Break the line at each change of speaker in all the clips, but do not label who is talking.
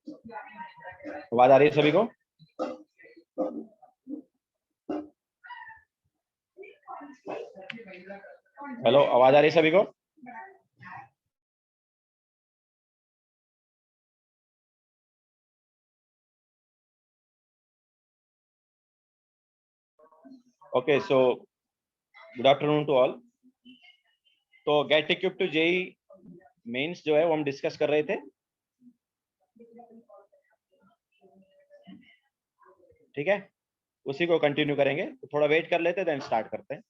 आवाज आ रही है सभी को? हेलो, आवाज आ रही है सभी को? Okay, so good afternoon to all. तो GATE equip to JEE mains जो है वो हम डिस्कस कर रहे थे। ठीक है, उसी को कंटिन्यू करेंगे। तो थोड़ा वेट कर लेते हैं, देन स्टार्ट करते हैं।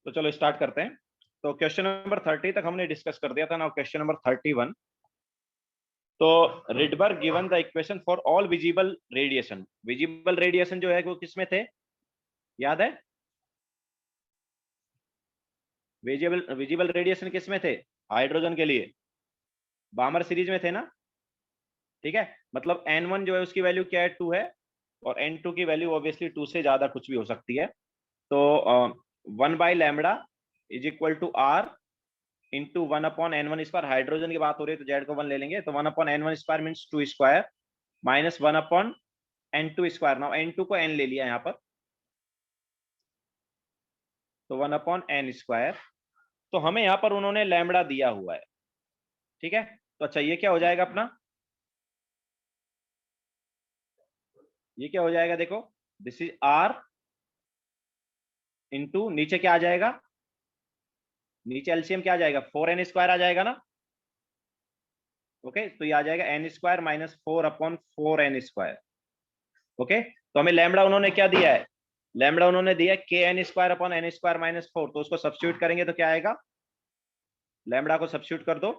तो चलो स्टार्ट करते हैं। तो क्वेश्चन नंबर 30 तक हमने डिस्कस कर दिया था ना। Question number 31। तो Rydberg given the equation for all visible radiation. Visible radiation जो है वो किसमें थे, याद है? विजिबल विजिबल रेडिएशन किसमें थे? हाइड्रोजन के लिए बामर सीरीज में थे ना। ठीक है, मतलब n1 जो है उसकी वैल्यू क्या है, 2 है। और n2 की वैल्यू ऑब्वियसली 2 से ज्यादा कुछ भी हो सकती है। तो 1/λ is equal to R into 1/n1 square. Hydrogen की बात हो रही है तो जेड को 1 ले लेंगे। तो 1/n1 square means 2 square minus 1/n2 square. Now n2 को n ले लिया यहाँ पर, तो 1/n स्क्वायर। तो हमें यहाँ पर उन्होंने लैम्बडा दिया हुआ है। ठीक है, तो अच्छा ये क्या हो जाएगा अपना, ये क्या हो जाएगा देखो, दिस इज आर इंटू नीचे क्या आ जाएगा, नीचे एलसीएम क्या आ जाएगा, 4n स्क्वायर आ जाएगा ना। ओके, तो ये आ जाएगा N square minus 4/4n²। Okay, तो हमें लैम्बडा उन्होंने क्या दिया है, लैम्बडा उन्होंने दिया के n square upon n square minus 4, तो उसको सब्स्टिट्यूट करेंगे तो क्या आएगा, लैम्बडा को सब्स्टिट्यूट कर दो,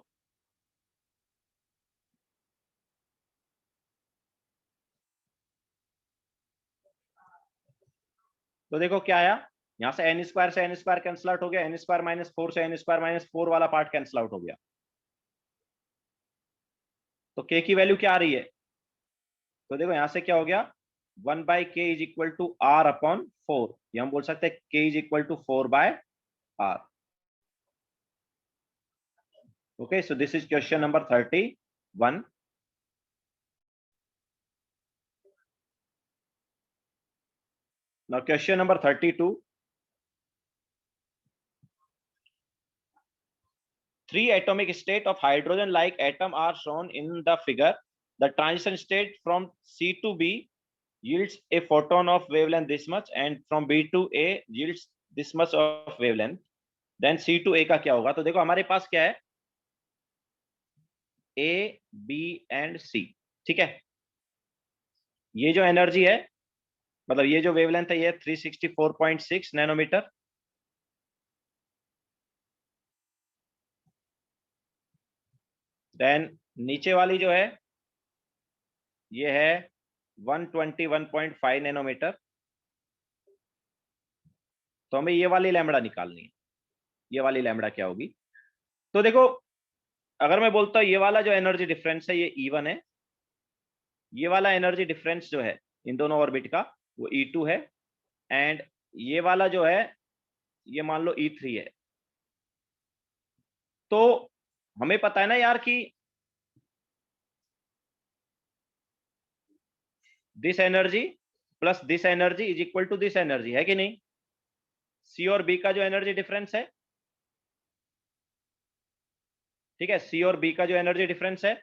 तो देखो क्या आया, यहां से एन स्क्वायर से एन स्क्वायर कैंसिल आउट हो गया, एन स्क्वायर माइनस 4 से एन स्क्वायर माइनस 4 वाला पार्ट कैंसिल आउट हो गया, तो के की वैल्यू क्या आ रही है, तो देखो यहां से क्या हो गया, 1/k is equal to r upon 4, ये हम बोल सकते हैं k is equal to 4/r। Okay, so this is question number 31। Now question number 32, three atomic state of hydrogen like atom are shown in the figure. The transition state from C to B yields a photon of wavelength this much, and from B to A yields this much of wavelength. Then C to A का क्या होगा, तो देखो हमारे पास क्या है, A, B and C, ठीक है, ये जो एनर्जी है, मतलब ये जो वेवलेंथ है, ये 364.6 नैनोमीटर, देन नीचे वाली जो है ये है 121.5 नैनोमीटर, तो हमें ये वाली लैम्बडा निकालनी है, ये वाली लैम्बडा क्या होगी, तो देखो अगर मैं बोलता हूँ ये वाला जो एनर्जी डिफरेंस है ये E1 है, ये वाला एनर्जी डिफरेंस जो है इन दोनों ऑर्बिट का वो E2 है, एंड ये वाला जो है ये मान लो E3 है, तो हमें पता है ना यार कि this energy plus this energy is equal to this energy, है कि नहीं, सी और बी का जो एनर्जी डिफरेंस है, ठीक है, सी और बी का जो एनर्जी डिफरेंस है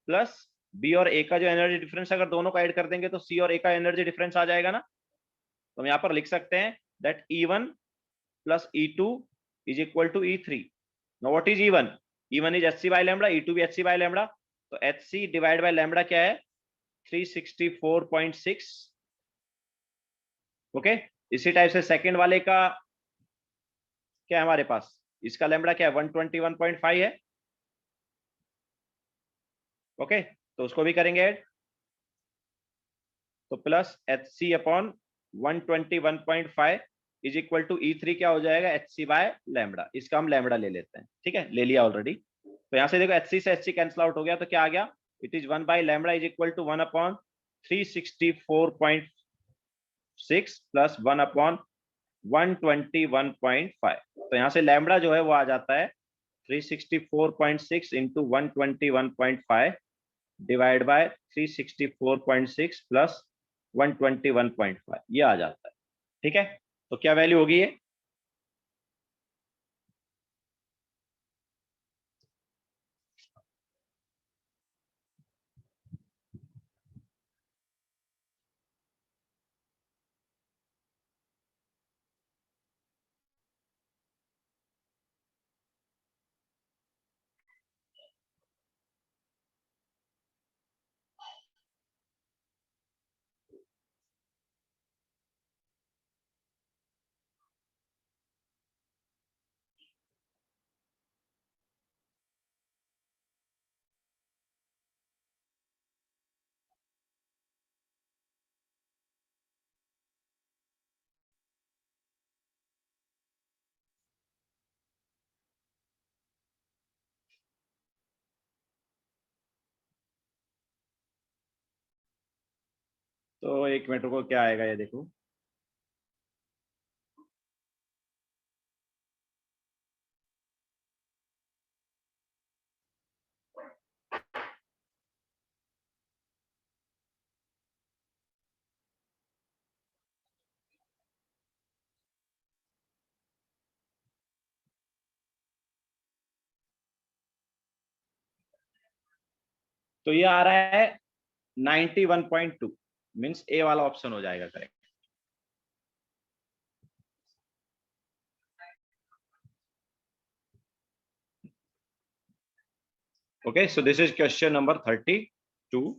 प्लस बी और ए का जो एनर्जी डिफरेंस, अगर दोनों को ऐड कर देंगे तो सी और ए का एनर्जी डिफरेंस आ जाएगा ना, तो हम यहाँ पर लिख सकते हैं that E1 plus E2 is equal to E3। Now what is E1, E1 is hc by lambda, E2 भी hc बाय लैम्बडा, तो hc डिवाइड बाय लैम्बडा क्या है 364.6। ओके, इसी टाइप से सेकंड वाले का क्या है हमारे पास, इसका लैम्बडा क्या है 121.5 है। ओके, तो उसको भी करेंगे ऐड, तो plus h c upon 121.5 is equal to E3 क्या हो जाएगा एच सी बाय लैम्बडा, इसका हम लैम्बडा ले लेते हैं, ठीक है, ले लिया ऑलरेडी, तो यहाँ से देखो एच सी से एच सी कैंसिल आउट हो गया, तो क्या आ गया, it is 1 by lambda is equal to 1 upon 364.6 plus 1 upon 121.5, तो यहाँ से लैम्बडा जो है वो आ जाता है 364.6 इंटू 121.5 डिवाइड बाय 364.6 प्लस 121.5, ये आ जाता है, ठीक है, तो क्या वैल्यू होगी ये, तो एक मिनट को क्या आएगा ये देखो, तो ये आ रहा है 91.2, मीन्स ए वाला ऑप्शन हो जाएगा correct. Okay, so this is question number 32.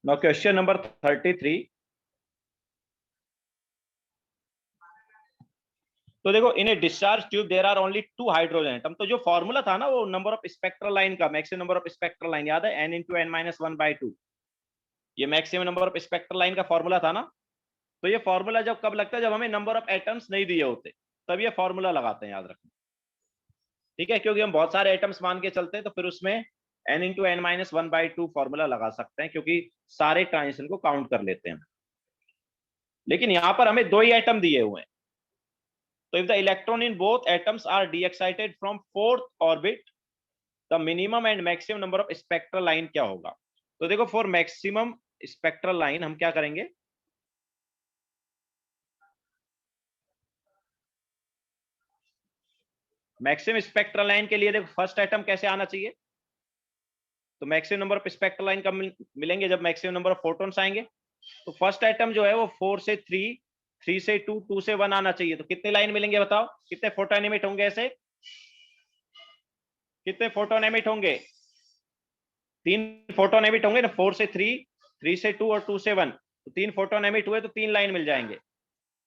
Now question number 33. तो देखो, in a discharge tube there are only 2 hydrogen atom. तो जो फॉर्मूला था ना वो नंबर ऑफ स्पेक्ट्रल लाइन का, maximum number of spectral line याद है, n इंटू एन माइनस 1/2। ये maximum number of spectral line का फॉर्मूला था ना। तो ये फॉर्मूला जब कब लगता है, जब हमें नंबर ऑफ एटम्स नहीं दिए होते, तब ये फॉर्मूला लगाते हैं, याद रखना। ठीक है, क्योंकि हम बहुत सारे एटम्स मान के चलते हैं तो फिर उसमें n into n minus 1/2 formula लगा सकते हैं, क्योंकि सारे ट्रांजिशन को काउंट कर लेते हैं। लेकिन यहां पर हमें 2 ही एटम दिए हुए हैं। तो if the electron in both atoms are de-excited from 4th orbit, the minimum and maximum number of spectral line क्या होगा? तो देखो, for maximum spectral line हम क्या करेंगे, मैक्सिमम स्पेक्ट्रल लाइन के लिए देखो फर्स्ट एटम कैसे आना चाहिए। तो maximum number of spectral line कब मिलेंगे, जब मैक्सिमम नंबर ऑफ फोटॉन्स आएंगे। तो फर्स्ट एटम जो है वो 4 से 3, 3 से 2, 2 से 1 आना चाहिए। तो कितने लाइन मिलेंगे बताओ, कितने फोटोन एमिट होंगे, ऐसे कितने फोटोन एमिट होंगे? 3 फोटोन एमिट होंगे ना, 4 से 3, 3 से 2 और 2 से 1। तो 3 फोटोन एमिट हुए तो 3 लाइन मिल जाएंगे।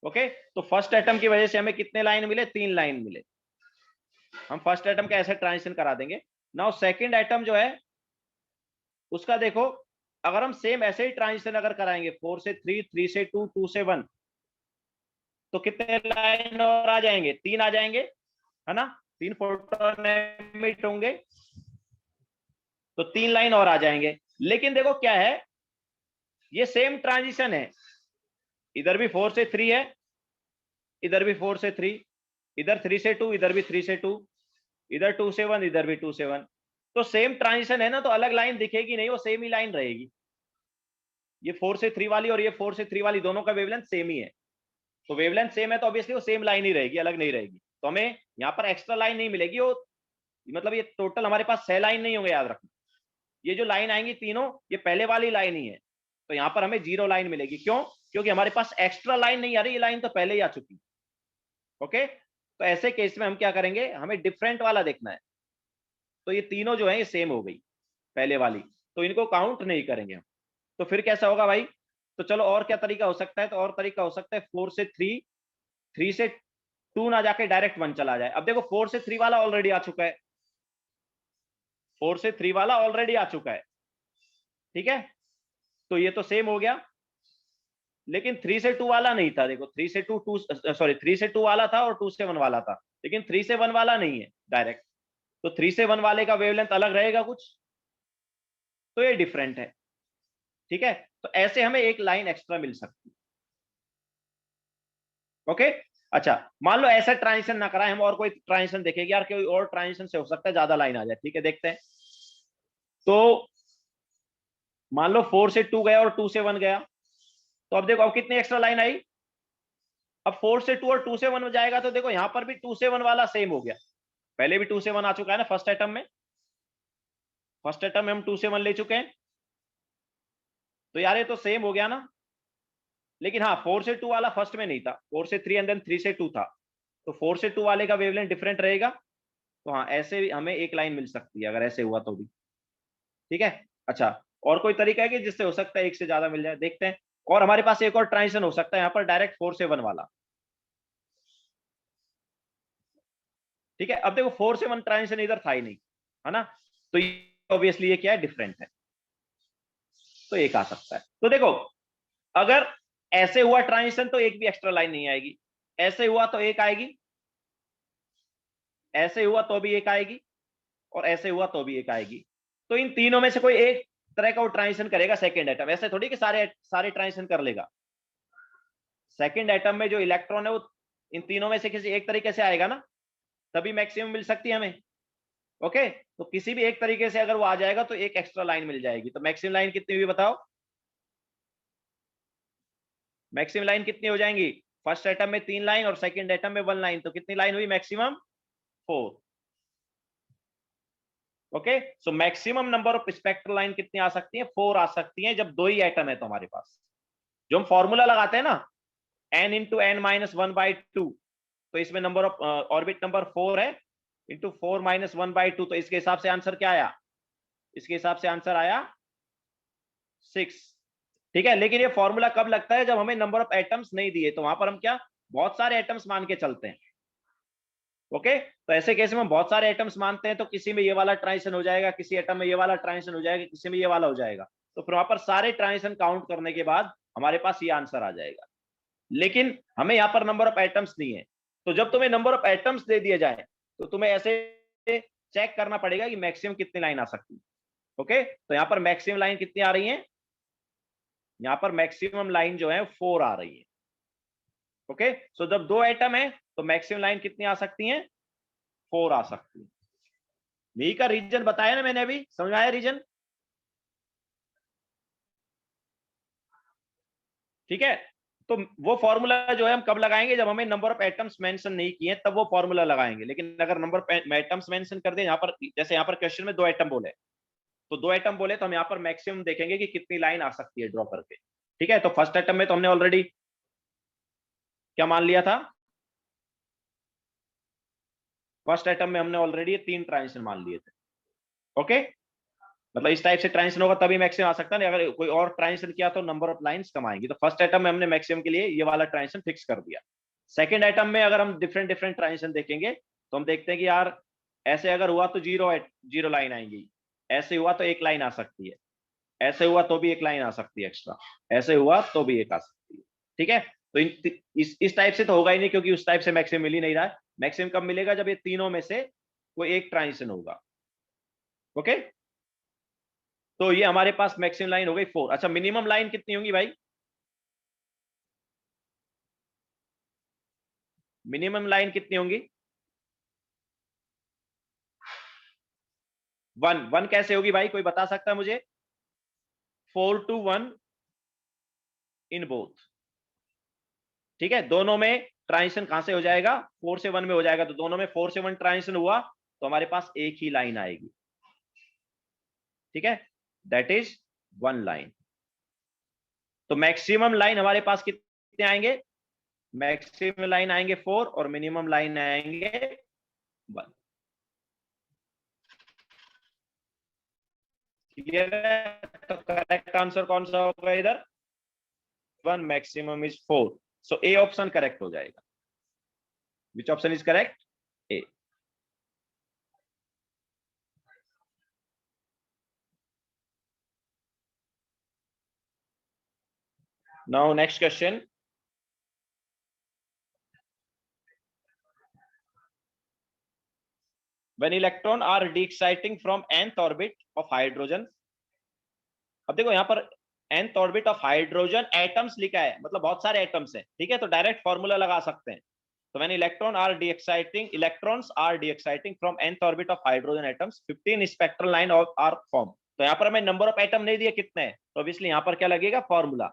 ओके, तो फर्स्ट एटम की वजह से हमें कितने लाइन मिले, 3 लाइन मिले। हम फर्स्ट एटम का ऐसे ट्रांजिशन करा देंगे। नाउ सेकंड एटम जो है उसका देखो, अगर हम सेम ऐसे ही ट्रांजिशन अगर कराएंगे 4 से 3, 3 से 2, 2 से 1, तो कितने लाइन और आ जाएंगे, 3 आ जाएंगे, है ना। 3 फोटोन एमिट होंगे तो 3 लाइन और आ जाएंगे। लेकिन देखो क्या है, ये सेम ट्रांजिशन है, इधर भी 4 से 3 है, इधर भी 4 से 3, इधर 3 से 2, इधर भी 3 से 2, इधर 2 से 1, इधर भी 2 से 1। तो सेम ट्रांजिशन है ना, तो अलग लाइन दिखेगी नहीं, वो सेम ही लाइन रहेगी। ये 4 से 3 वाली और ये 4 से 3 वाली दोनों का वेवलेंथ सेम ही है। तो वेवलेंथ सेम है तो ऑब्वियसली वो सेम लाइन ही रहेगी, अलग नहीं रहेगी। तो हमें यहाँ पर एक्स्ट्रा लाइन नहीं मिलेगी, वो मतलब ये टोटल हमारे पास 6 लाइन नहीं होंगे, याद रखना। ये जो लाइन आएंगी तीनों, ये पहले वाली लाइन ही है। तो यहाँ पर हमें 0 लाइन मिलेगी। क्यों? क्योंकि हमारे पास एक्स्ट्रा लाइन नहीं आ रही, ये लाइन तो पहले ही आ चुकी। ओके, तो ऐसे केस में हम क्या करेंगे, हमें डिफरेंट वाला देखना है। तो ये तीनों जो है ये सेम हो गई पहले वाली, तो इनको काउंट नहीं करेंगे हम। तो फिर कैसा होगा भाई? तो चलो और क्या तरीका हो सकता है, तो और तरीका हो सकता है 4 से 3, 3 से 2 ना जाके डायरेक्ट 1 चला जाए। अब देखो 4 से 3 वाला ऑलरेडी आ चुका है, 4 से 3 वाला ऑलरेडी आ चुका है, ठीक है, तो ये तो सेम हो गया। लेकिन 3 से 2 वाला नहीं था, देखो 3 से 2, 3 से 2 वाला था और 2 से 1 वाला था, लेकिन 3 से 1 वाला नहीं है डायरेक्ट। तो 3 से 1 वाले का वेवलेंथ अलग रहेगा कुछ, तो ये डिफरेंट है, ठीक है। तो ऐसे हमें एक लाइन एक्स्ट्रा मिल सकती है। ओके, अच्छा, मान लो ऐसा ट्रांजिशन ना कराए हम, और कोई ट्रांजिशन देखेंगे यार, कोई और ट्रांजिशन से हो सकता है ज्यादा लाइन आ जाए, ठीक है, देखते हैं। तो मान लो 4 से 2 गया और 2 से 1 गया, तो अब देखो अब कितनी एक्स्ट्रा लाइन आई। अब 4 से 2 और 2 से 1 में जाएगा तो देखो यहां पर भी 2 से 1 वाला सेम हो गया, पहले भी 2 से 1 आ चुका है ना फर्स्ट एटम में, फर्स्ट एटम में हम 2 से 1 ले चुके हैं। तो यार ये तो सेम हो गया ना। लेकिन हाँ, 4 से 2 वाला फर्स्ट में नहीं था, 4 से 3 एंड देन 3 से 2 था। तो 4 से 2 वाले का वेवलेंथ डिफरेंट रहेगा। तो हाँ, ऐसे भी हमें एक लाइन मिल सकती है अगर ऐसे हुआ तो भी, ठीक है। अच्छा, और कोई तरीका है कि जिससे हो सकता है एक से ज्यादा मिल जाए, देखते हैं। और हमारे पास एक और ट्रांजिशन हो सकता है यहाँ पर, डायरेक्ट 4 से 1 वाला, ठीक है। अब देखो 4 से 1 ट्रांजिशन इधर था ही नहीं, है ना, तो ऑब्वियसली ये क्या है, डिफरेंट है, तो एक आ सकता है। तो देखो, अगर ऐसे हुआ ट्रांजिशन तो एक भी एक्स्ट्रा लाइन नहीं आएगी, ऐसे हुआ तो एक आएगी, ऐसे हुआ तो भी एक आएगी, और ऐसे हुआ तो भी एक आएगी। तो इन तीनों में से कोई एक तरह का वो ट्रांजिशन करेगा सेकंड एटम, ऐसे थोड़ी कि सारे सारे ट्रांजिशन कर लेगा। सेकंड एटम में जो इलेक्ट्रॉन है वो इन तीनों में से किसी एक तरीके से आएगा ना, तभी मैक्सिमम मिल सकती है हमें। ओके, तो किसी भी एक तरीके से अगर वो आ जाएगा तो एक एक्स्ट्रा लाइन मिल जाएगी। तो मैक्सिमम लाइन कितनी हुई बताओ, मैक्सिमम लाइन कितनी हो जाएंगी? फर्स्ट एटम में 3 लाइन और सेकंड एटम में 1 लाइन, तो कितनी लाइन हुई maximum? 4। Okay, so maximum number of spectral line कितनी आ सकती है? 4 आ सकती है, जब 2 ही एटम है तो हमारे पास। जो हम फॉर्मूला लगाते हैं ना, n इंटू एन माइनस 1/2, तो इसमें नंबर ऑफ ऑर्बिट नंबर 4 है, इंटू 4 माइनस 1/2, तो इसके हिसाब से आंसर क्या आया? इसके हिसाब से आंसर आया 6। ठीक है, लेकिन ये फॉर्मूला कब लगता है? जब हमें नंबर ऑफ एटम्स नहीं दिए, तो वहां पर हम क्या बहुत सारे एटम्स मान के चलते हैं। ओके, तो ऐसे केस में हम बहुत सारे एटम्स मानते हैं, तो किसी में ये वाला ट्रांजिशन हो जाएगा, किसी एटम में ये वाला ट्रांजिशन हो जाएगा, किसी में ये वाला हो जाएगा, तो फिर वहां पर सारे ट्रांजिशन काउंट करने के बाद हमारे पास ये आंसर आ जाएगा। लेकिन हमें यहाँ पर नंबर ऑफ एटम्स नहीं है, तो जब तुम्हें नंबर ऑफ एटम्स दे दिए जाए तो तुम्हें ऐसे चेक करना पड़ेगा कि मैक्सिमम कितनी लाइन आ सकती है। ओके, तो यहाँ पर मैक्सिमम लाइन कितनी आ रही है? यहाँ पर मैक्सिमम लाइन जो है 4 आ रही है। ओके, सो जब 2 एटम है तो मैक्सिमम लाइन कितनी आ सकती है? 4 आ सकती है। यही का रीजन बताया ना मैंने अभी, समझ आया रीजन? ठीक है, तो वो फॉर्मूला जो है हम कब लगाएंगे? जब हमें नंबर ऑफ एटम्स मेंशन नहीं किए तब वो फॉर्मूला लगाएंगे। लेकिन अगर नंबर ऑफ एटम्स मेंशन कर दे, यहाँ पर जैसे यहाँ पर क्वेश्चन में 2 एटम बोले, तो 2 एटम बोले तो हम यहाँ पर मैक्सिमम देखेंगे कि कितनी लाइन आ सकती है ड्रॉ करके। ठीक है, तो फर्स्ट एटम में तो हमने ऑलरेडी क्या मान लिया था? फर्स्ट एटम में हमने ऑलरेडी 3 ट्रांजिशन मान लिए थे। ओके, मतलब इस टाइप से ट्रांजिशन होगा तभी मैक्सिमम आ सकता है, अगर कोई और ट्रांजिशन किया तो नंबर ऑफ लाइंस कम आएंगी। तो फर्स्ट एटम में हमने मैक्सिमम के लिए ये वाला ट्रांजिशन फिक्स कर दिया। सेकंड एटम में अगर हम डिफरेंट डिफरेंट ट्रांजिशन देखेंगे तो हम देखते हैं कि यार ऐसे अगर हुआ तो जीरो लाइन आएंगी, ऐसे हुआ तो एक लाइन आ सकती है, ऐसे हुआ तो भी एक लाइन आ सकती है एक्स्ट्रा, ऐसे हुआ तो भी एक आ सकती है। ठीक है, तो इस टाइप से तो होगा ही नहीं, क्योंकि उस टाइप से मैक्सिमम मिल ही नहीं रहा है। मैक्सिमम कब मिलेगा? जब ये तीनों में से कोई एक ट्रांजिशन होगा। ओके, तो ये हमारे पास मैक्सिमम लाइन हो गई 4। अच्छा, मिनिमम लाइन कितनी होंगी भाई? मिनिमम लाइन कितनी होंगी? 1 कैसे होगी भाई, कोई बता सकता है मुझे? 4 to 1 इन बोथ। ठीक है, दोनों में ट्रांजिशन कहां से हो जाएगा? 4 से 1 में हो जाएगा, तो दोनों में 4 से 1 ट्रांजिशन हुआ तो हमारे पास एक ही लाइन आएगी। ठीक है, दैट इज 1 लाइन। तो मैक्सिमम लाइन हमारे पास कितने आएंगे? मैक्सिमम लाइन आएंगे 4 और मिनिमम लाइन आएंगे 1। क्लियर है? तो करेक्ट आंसर कौन सा होगा इधर? 1, maximum is 4, so A option correct हो जाएगा। Which option is correct? A. Now next question, when electron are de-exciting from nth orbit of hydrogen। अब देखो यहाँ पर nth orbit of hydrogen atoms लिखा है, मतलब बहुत सारे एटम्स हैं। ठीक है, तो डायरेक्ट फॉर्मूला लगा सकते हैं। तो when electrons are de-exciting from nth orbit of hydrogen atoms, 15 spectral line are formed। तो यहाँ पर हमें नंबर ऑफ एटम नहीं दिए कितने हैं, तो ऑब्वियसली यहाँ पर क्या लगेगा? फॉर्मूला।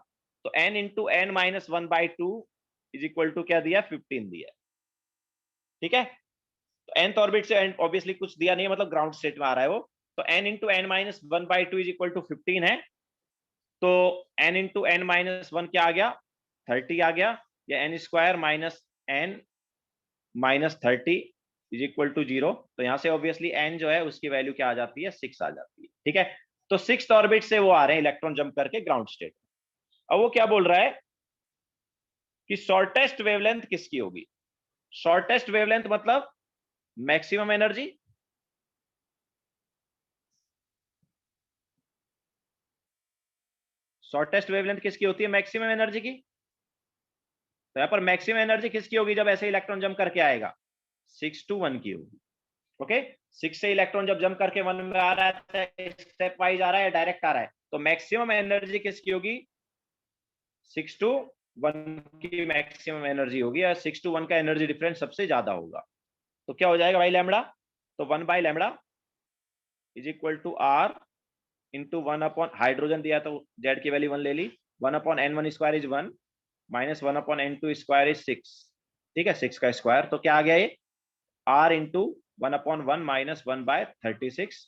तो n into n minus 1/2 is equal to क्या दिया? 15 दिया। ठीक है, तो nth ऑर्बिट से ऑब्वियसली कुछ दिया नहीं है, मतलब ग्राउंड स्टेट में आ रहा है वो। तो n into n minus 1/2 is equal to 15 है। तो n इंटू n माइनस 1 क्या आ गया? 30 आ गया, या n square minus n minus 30 is equal to 0। तो यहां से ऑब्वियसली n जो है उसकी वैल्यू क्या आ जाती है? 6 आ जाती है। ठीक है, तो 6th ऑर्बिट से वो आ रहे हैं इलेक्ट्रॉन जंप करके ग्राउंड स्टेट। अब वो क्या बोल रहा है कि शॉर्टेस्ट वेवलेंथ किसकी होगी? शॉर्टेस्ट वेवलेंथ मतलब मैक्सिमम एनर्जी। शॉर्टेस्ट वेवलेंथ किसकी होती है? मैक्सिमम एनर्जी की। तो यहाँ पर मैक्सिमम एनर्जी किसकी होगी जब ऐसे इलेक्ट्रॉन जंप करके आएगा? 6 to 1 की होगी। ओके, 6 से इलेक्ट्रॉन जब जंप करके 1 में आ रहा है, स्टेप वाइज आ रहा है, डायरेक्ट आ रहा है, तो मैक्सिमम एनर्जी किसकी होगी? 6 to 1 की मैक्सिमम एनर्जी होगी, और 6 to 1 का एनर्जी डिफरेंस सबसे ज्यादा होगा। तो क्या हो जाएगा भाई? लैम्बडा। तो 1/λ is equal to R into 1 upon hydrogen दिया तो जेड की वैल्यू 1 ले ली, 1 upon n1 square is 1 minus 1 upon n2 square is 6। ठीक है, 6 का स्क्वायर, तो क्या आ गया ये? r into 1 upon 1 minus 1/36,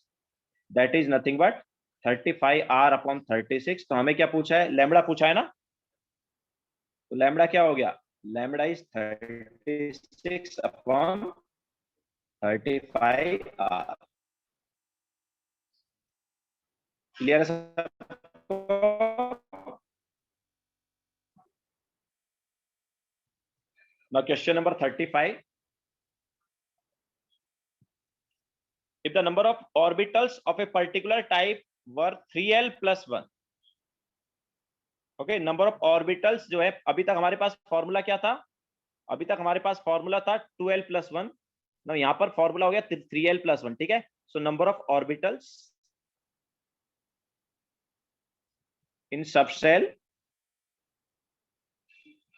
that is nothing but 35 r upon 36। तो हमें क्या पूछा है? लैम्बडा पूछा है ना, तो लैम्बडा क्या हो गया? Lambda is 36 upon 35 R। Clear है सबको? Now question number 35. If the number of orbitals of a particular type were 3l plus 1, okay, number of orbitals जो है, अभी तक हमारे पास फॉर्मूला क्या था? अभी तक हमारे पास फॉर्मूला था 2l प्लस 1, ना यहां पर फॉर्मूला हो गया 3l प्लस 1, ठीक है। So number of orbitals in subshell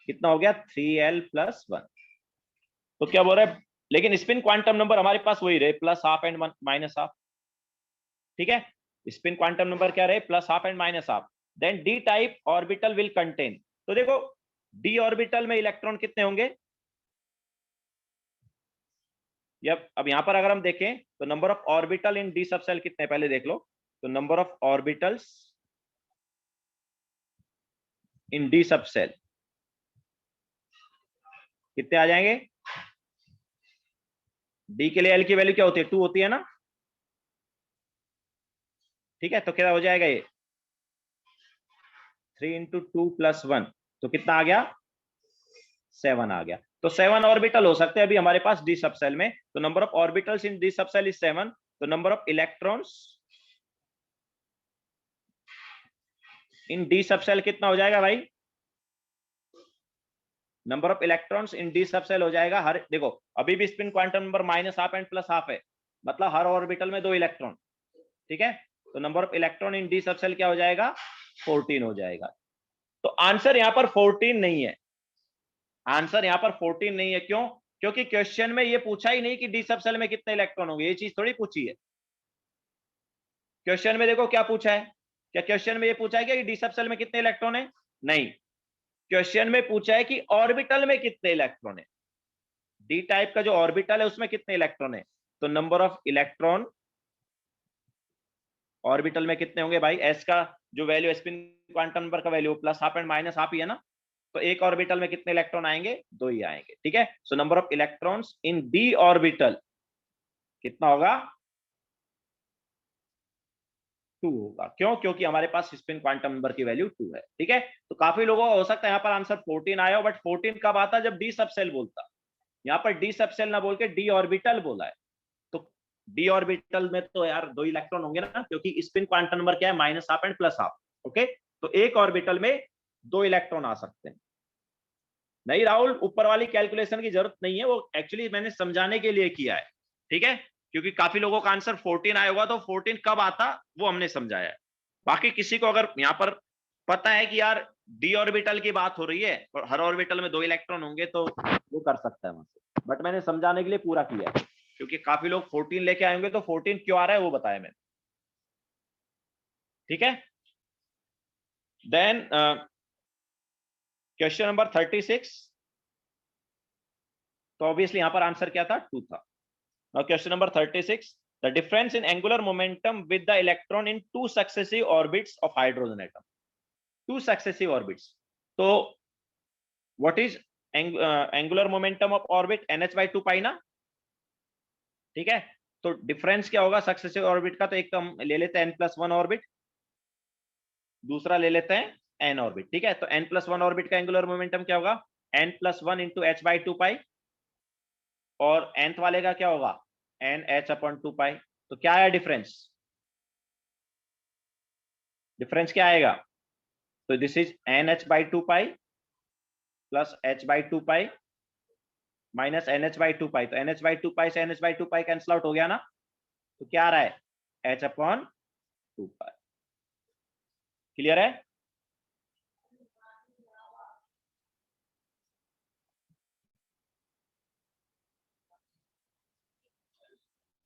कितना हो गया? 3l plus 1। तो क्या बोल रहे हैं, लेकिन स्पिन क्वांटम नंबर हमारे पास वही रहे, plus half and minus half, ठीक है। स्पिन क्वांटम नंबर क्या रहे? Plus half and minus half. Then d type orbital will contain, तो देखो डी ऑर्बिटल में इलेक्ट्रॉन कितने होंगे? अब यहां पर अगर हम देखें तो number of orbital in D subshell कितने, पहले देख लो। तो number of orbitals in D subshell कितने आ जाएंगे? डी के लिए एल की वैल्यू क्या होती है? 2 होती है ना, ठीक है। तो क्या हो जाएगा ये? 3 इंटू 2 प्लस 1, तो कितना आ गया? 7 आ गया। तो 7 ऑर्बिटल हो सकते हैं अभी हमारे पास डी सबसेल में। तो number of orbitals in D subshell is 7। तो number of electrons in D subshell कितना हो जाएगा भाई? Number of electrons in D subshell हो जाएगा, हर, देखो अभी भी spin quantum number minus half and plus half है, मतलब हर ऑर्बिटल में 2 इलेक्ट्रॉन, ठीक है। तो number of electron in D subshell क्या हो जाएगा? 14 हो जाएगा। तो आंसर यहां पर 14 नहीं है, आंसर यहां पर 14 नहीं है। क्यों? क्योंकि क्वेश्चन में ये पूछा ही नहीं कि डी सबसेल में कितने इलेक्ट्रॉन होंगे, ये चीज थोड़ी पूछी है। क्वेश्चन में देखो क्या पूछा है, क्या क्वेश्चन में ये पूछा है कि डी सबसेल में कितने इलेक्ट्रॉन है? नहीं, क्वेश्चन में पूछा है कि ऑर्बिटल में कितने इलेक्ट्रॉन है, डी टाइप का जो ऑर्बिटल है उसमें कितने इलेक्ट्रॉन है। तो नंबर ऑफ इलेक्ट्रॉन ऑर्बिटल में कितने होंगे भाई? एस का जो वैल्यू, स्पिन क्वांटम नंबर का value plus half and minus half ही है ना, तो एक ऑर्बिटल में कितने इलेक्ट्रॉन आएंगे? 2 ही आएंगे, ठीक है। So number of electrons in D orbital कितना होगा? 2 होगा। क्यों? क्योंकि हमारे पास स्पिन क्वांटम नंबर की वैल्यू 2 है, ठीक है। तो काफी लोगों को हो सकता है यहाँ पर आंसर 14 आया हो, बट 14 कब आता? जब डी सबसेल बोलता। यहाँ पर डी सबसेल ना बोल के डी ऑर्बिटल बोला है। तो डी ऑर्बिटल में तो यार 2 इलेक्ट्रॉन होंगे ना, क्योंकि स्पिन क्वांटम नंबर क्या है? Minus half and plus half, okay. तो एक ऑर्बिटल में 2 इलेक्ट्रॉन आ सकते हैं। नहीं राहुल, ऊपर वाली कैलकुलेशन की जरूरत नहीं है, वो एक्चुअली मैंने समझाने के लिए किया है, ठीक है। क्योंकि काफी लोगों का आंसर 14 आया होगा, तो 14 कब आता वो हमने समझाया है। बाकी किसी को अगर यहाँ पर पता है कि यार डी ऑर्बिटल की बात हो रही है और हर ऑर्बिटल में 2 इलेक्ट्रॉन होंगे, तो वो कर सकता है वहां से, बट मैंने समझाने के लिए पूरा किया है, क्योंकि काफी लोग 14 लेके आएंगे, तो 14 क्यों आ रहा है वो बताया मैंने, ठीक है। देन क्वेश्चन नंबर 36, तो ऑब्वियसली यहां पर आंसर क्या था? 2 था। Now question number 36, the difference in angular momentum with the electron in 2 successive orbits of hydrogen atom. 2 successive orbits. So what is angular momentum of orbit? nh by 2 pi ना, ठीक है। तो difference क्या होगा successive orbit का? तो एक तो हम ले लेते हैं n+1 ऑर्बिट, दूसरा ले लेते हैं n ऑर्बिट, ठीक है। तो n+1 ऑर्बिट का एंगुलर मोमेंटम क्या होगा? n+1 into h by 2 pi, और nth वाले का क्या होगा? nh/2 pi। तो क्या आया डिफरेंस? डिफरेंस क्या आएगा? तो this is nh/2 pi plus h/2 pi minus nh/2 pi। तो nh/2 pi से nh/2 pi कैंसिल आउट हो गया ना, तो क्या आ रहा है? h/2 pi। क्लियर है?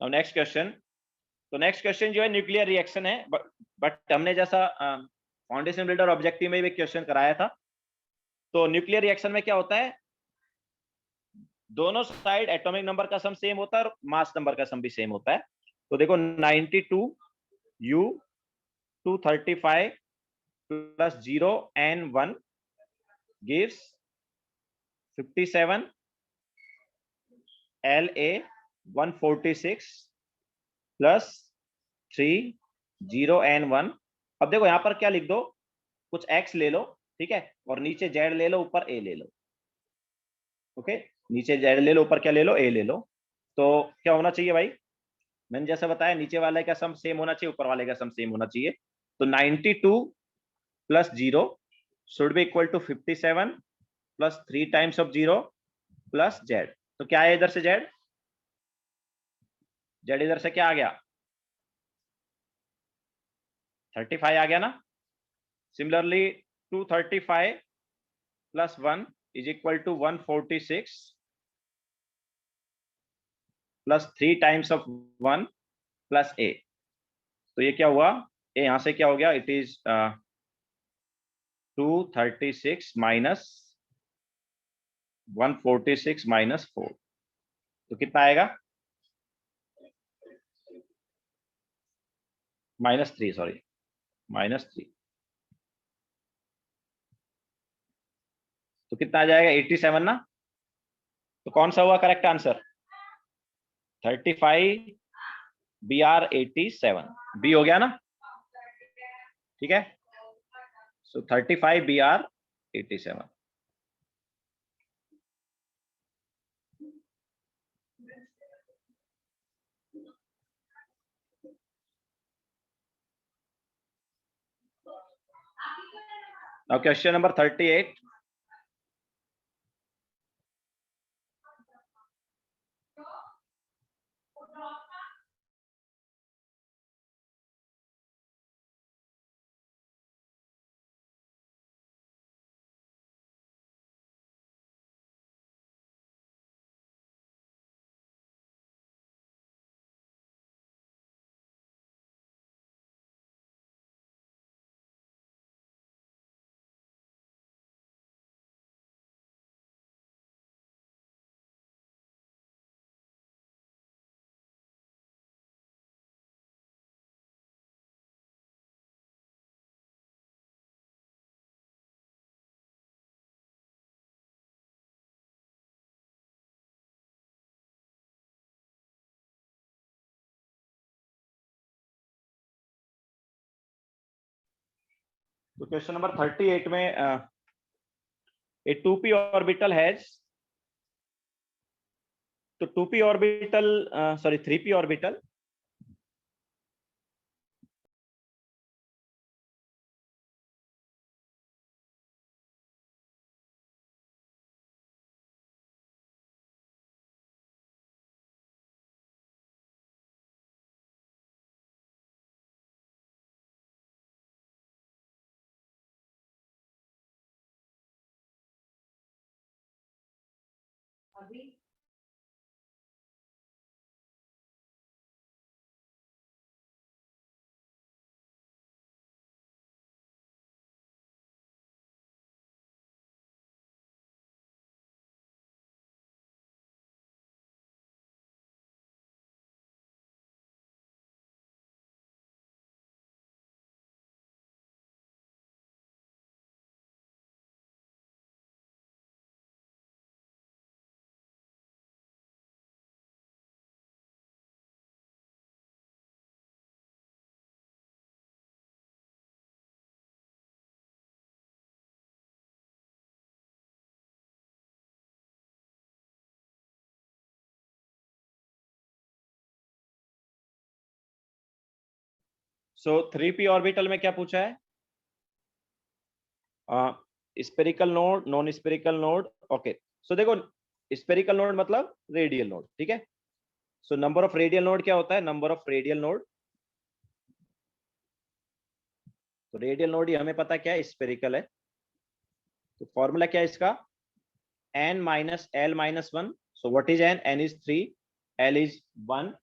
अब नेक्स्ट क्वेश्चन। तो नेक्स्ट क्वेश्चन जो है न्यूक्लियर रिएक्शन है, बट हमने जैसा फाउंडेशन बिल्डर ऑब्जेक्टिव में भी क्वेश्चन कराया था। तो न्यूक्लियर रिएक्शन में क्या होता है? दोनों साइड एटॉमिक नंबर का सम सेम होता है और मास नंबर का सम भी सेम होता है। तो देखो 92 U 235 plus 0 N1 gives 57 LA 146 plus 3 0 N 1। अब देखो यहां पर क्या लिख दो, कुछ x ले लो, ठीक है, और नीचे z ले लो, ऊपर a ले लो। ओके, नीचे z ले लो, ऊपर क्या ले लो, a ले लो। तो क्या होना चाहिए भाई, मैंने जैसा बताया नीचे वाले का सम सेम होना चाहिए, ऊपर वाले का सम सेम होना चाहिए। तो 92 plus 0 should be equal to 57 plus 3 times of 0 plus z। तो क्या है इधर से z, z इधर से क्या आ गया, 35 आ गया ना। Similarly 235 plus 1 is equal to 146 plus 3 times of 1 plus a। तो ये क्या हुआ, ए यहां से क्या हो गया, इट इज 236 माइनस 146 माइनस 4। तो कितना आएगा, -3, सॉरी -3। तो कितना आ जाएगा, 87 ना। तो कौन सा हुआ करेक्ट आंसर, 35 BR 87, बी हो गया ना, ठीक है। सो 35 BR 87। Now question number 38. तो क्वेश्चन नंबर 38 में ए 2p ऑर्बिटल हैज, तो 2p orbital, sorry 3p orbital, so 3p orbital में क्या पूछा है, spherical node, non spherical node. Okay, so देखो स्पेरिकल नोड मतलब रेडियल नोड, ठीक है। So number of radial node क्या होता है, नंबर ऑफ रेडियल नोड, तो रेडियल नोड ही हमें पता क्या है, स्पेरिकल है। तो फॉर्मूला क्या है इसका, n minus l minus 1। So what is n, n is 3, l is 1,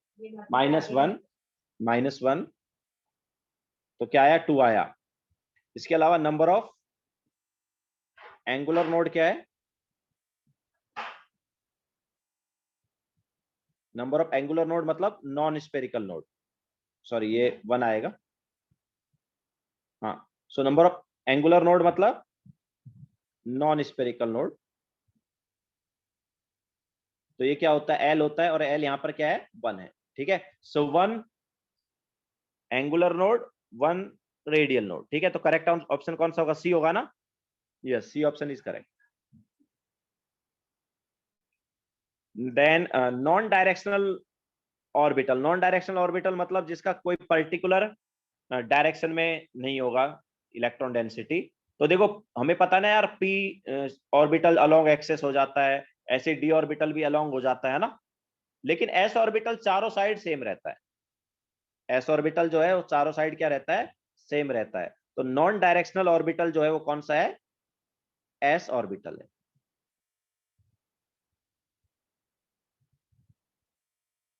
-1 तो क्या आया, 2 आया। इसके अलावा नंबर ऑफ एंगुलर नोड क्या है, नंबर ऑफ एंगुलर नोड मतलब नॉन स्पेरिकल नोड, सॉरी ये 1 आएगा। हाँ, सो नंबर ऑफ एंगुलर नोड मतलब नॉन स्पेरिकल नोड। तो ये क्या होता है, एल होता है, और एल यहाँ पर क्या है, 1 है। ठीक है, सो 1 एंगुलर नोड, 1 रेडियल नोड। ठीक है, तो करेक्ट ऑप्शन कौन सा होगा, सी होगा ना। Yes, C option is correct. Then non directional orbital. Non directional orbital मतलब जिसका कोई पर्टिकुलर डायरेक्शन में नहीं होगा इलेक्ट्रॉन डेंसिटी। तो देखो हमें पता ना यार, पी ऑर्बिटल अलोंग एक्सेस हो जाता है, ऐसे डी ऑर्बिटल भी अलोंग हो जाता है ना, लेकिन एस ऑर्बिटल चारों साइड सेम रहता है। एस ऑर्बिटल जो है वो चारों साइड क्या रहता है, सेम रहता है। तो नॉन डायरेक्शनल ऑर्बिटल जो है वो कौन सा है, एस ऑर्बिटल है।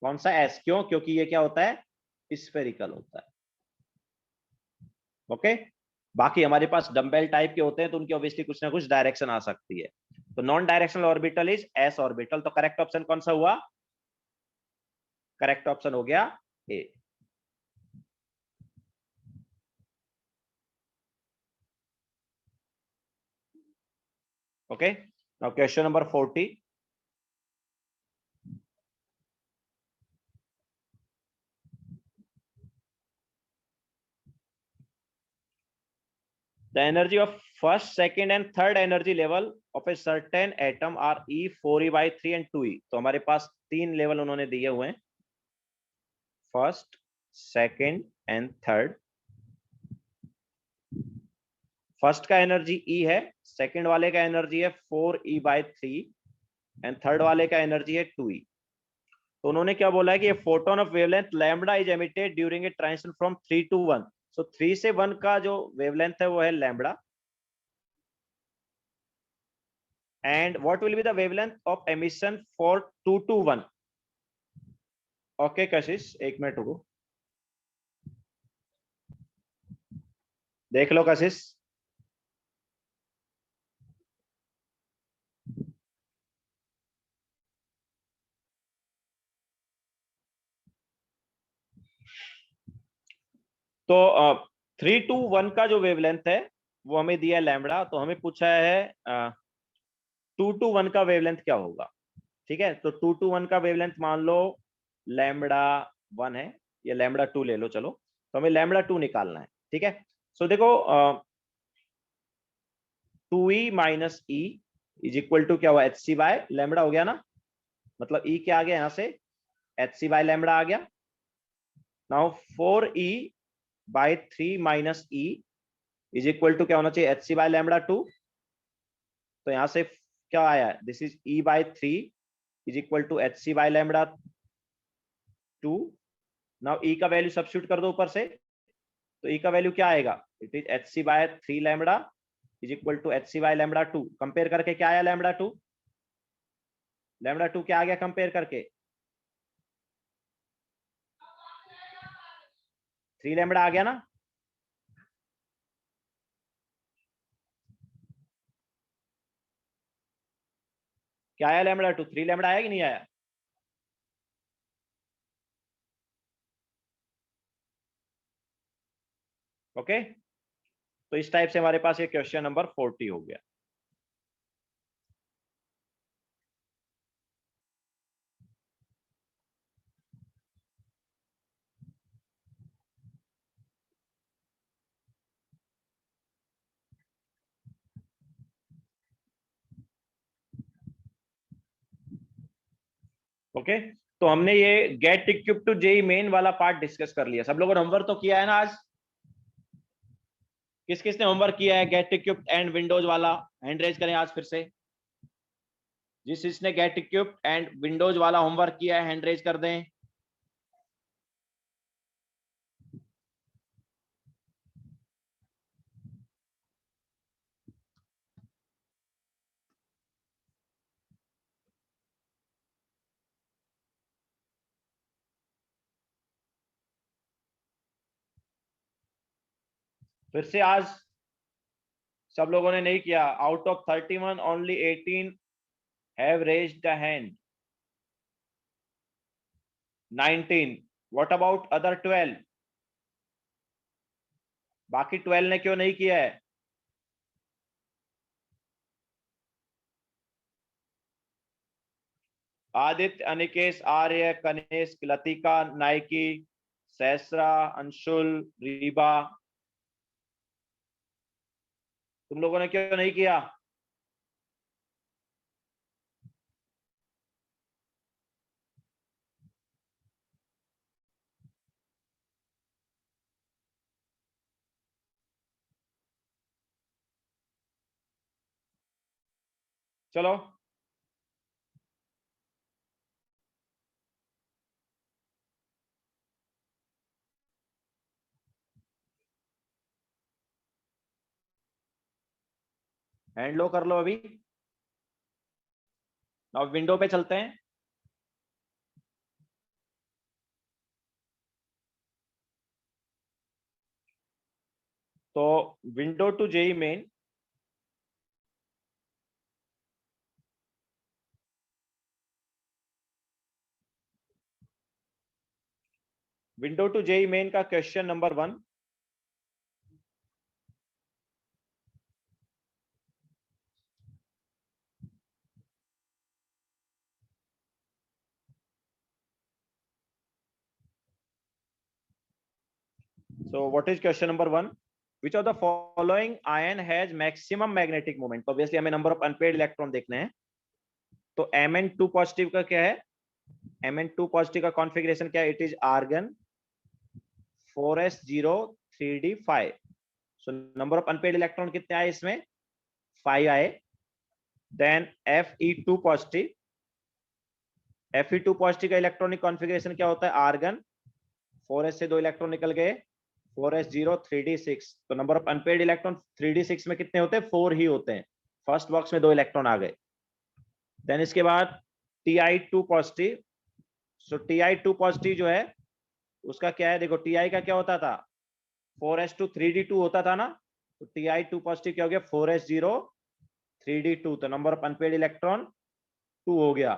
कौन सा, एस, क्यों, क्योंकि ये क्या होता है, स्फेरिकल होता है। ओके, बाकी हमारे पास डंबेल टाइप के होते हैं तो उनकी ऑब्वियसली कुछ ना कुछ डायरेक्शन आ सकती है। तो non directional orbital is S orbital. तो करेक्ट ऑप्शन कौन सा हुआ, करेक्ट ऑप्शन हो गया A. Okay, now question number 40। The energy of first, second and third energy level of a certain atom are E, 4E by 3 and 2E। तो हमारे पास तीन level उन्होंने दिए हुए हैं, first, second and third. First का एनर्जी E है, second वाले का एनर्जी है 4E by 3 एंड थर्ड वाले का एनर्जी है 2E। तो उन्होंने क्या बोला है कि photon of wavelength lambda is emitted during a transition from 3 to 1। सो 3 से 1 का जो वेवलेंथ है वो है lambda, and what will be the wavelength of emission for 2 to 1। Okay कशिश, एक मिनट रुको, देख लो कशिश। तो 3 to 1 का जो वेवलेंथ है वो हमें दिया है लैम्बडा, तो हमें पूछा है 2 to 1 का वेवलेंथ क्या होगा। ठीक है, तो 2 to 1 का वेवलेंथ मान लो लैम्बडा 1 है, या लैम्बडा 2 ले लो, चलो, तो हमें लैम्बडा 2 निकालना है। ठीक है, सो देखो 2E minus E is equal to क्या हुआ, एच सी बाय लैम्बडा हो गया ना, मतलब ई क्या आ गया यहाँ से, एच सी बाय लैम्बडा आ गया। Now 4E by 3 minus E is equal to क्या होना चाहिए, एच सी बाय लैम्बडा 2। तो यहां से क्या आया, this is E by 3 is equal to H C by lambda 2। Now E का वैल्यू सब्स्टिट्यूट कर दो ऊपर से, तो ई का वैल्यू क्या आएगा, it is H C by 3 lambda is equal to H C by lambda 2। Compare करके क्या आया लैम्बडा 2, लैम्बडा 2 क्या आ गया कंपेयर करके, 3 लैम्बडा आ गया ना। क्या आया लैम्बडा 2, 3 लैम्बडा आया कि नहीं आया। ओके, तो इस टाइप से हमारे पास ये क्वेश्चन नंबर 40 हो गया। ओके, तो हमने ये get equip to JEE Main वाला पार्ट डिस्कस कर लिया। सब लोगों ने होमवर्क तो किया है ना आज, किस किस ने होमवर्क किया है गेट इक्विप्ड एंड विंडोज वाला, हैंड रेज करें आज फिर से। जिस जिसने गेट इक्विप्ड एंड विंडोज वाला होमवर्क किया है हैंड रेज कर दें। फिर से आज सब लोगों ने नहीं किया, out of 31 only 18 have raised the hand. 19, what about other 12, बाकी 12 ने क्यों नहीं किया है। आदित्य, अनिकेश, आर्य, कनेश, लतिका, नाइकी, सहस्रा, अंशुल, रीबा। तुम लोगों ने क्यों नहीं किया? चलो हैंड लो कर लो अभी। अब विंडो पे चलते हैं। तो window to JEE Main, window to JEE Main का question number 1। So what is question number 1? Which of the following ion has maximum magnetic moment? तो obviously हमें number of unpaired electron देखने हैं। तो Mn2 पॉजिटिव का क्या है? Mn2 positive का कॉन्फ़िगरेशन क्या है? It is argon 4s0 3d5। So number of unpaired electron कितने आए इसमें? 5 आए। Then Fe2 positive, Fe2 positive का इलेक्ट्रॉनिक कॉन्फ़िगरेशन क्या होता है? आर्गन 4s से 2 इलेक्ट्रॉन निकल गए, 4s0 3d6। तो number of unpaired electron 3d6 में कितने होते हैं? 4 ही होते हैं। फर्स्ट बॉक्स में 2 इलेक्ट्रॉन आ गए। देन इसके बाद Ti2 पॉजिटिव। सो Ti2 पॉजिटिव जो है उसका क्या है? देखो Ti का क्या होता था? 4s2 3d2 होता था ना। तो Ti2 पॉजिटिव क्या हो गया? 4s0 3d2। तो नंबर ऑफ अनपेड इलेक्ट्रॉन 2 हो गया।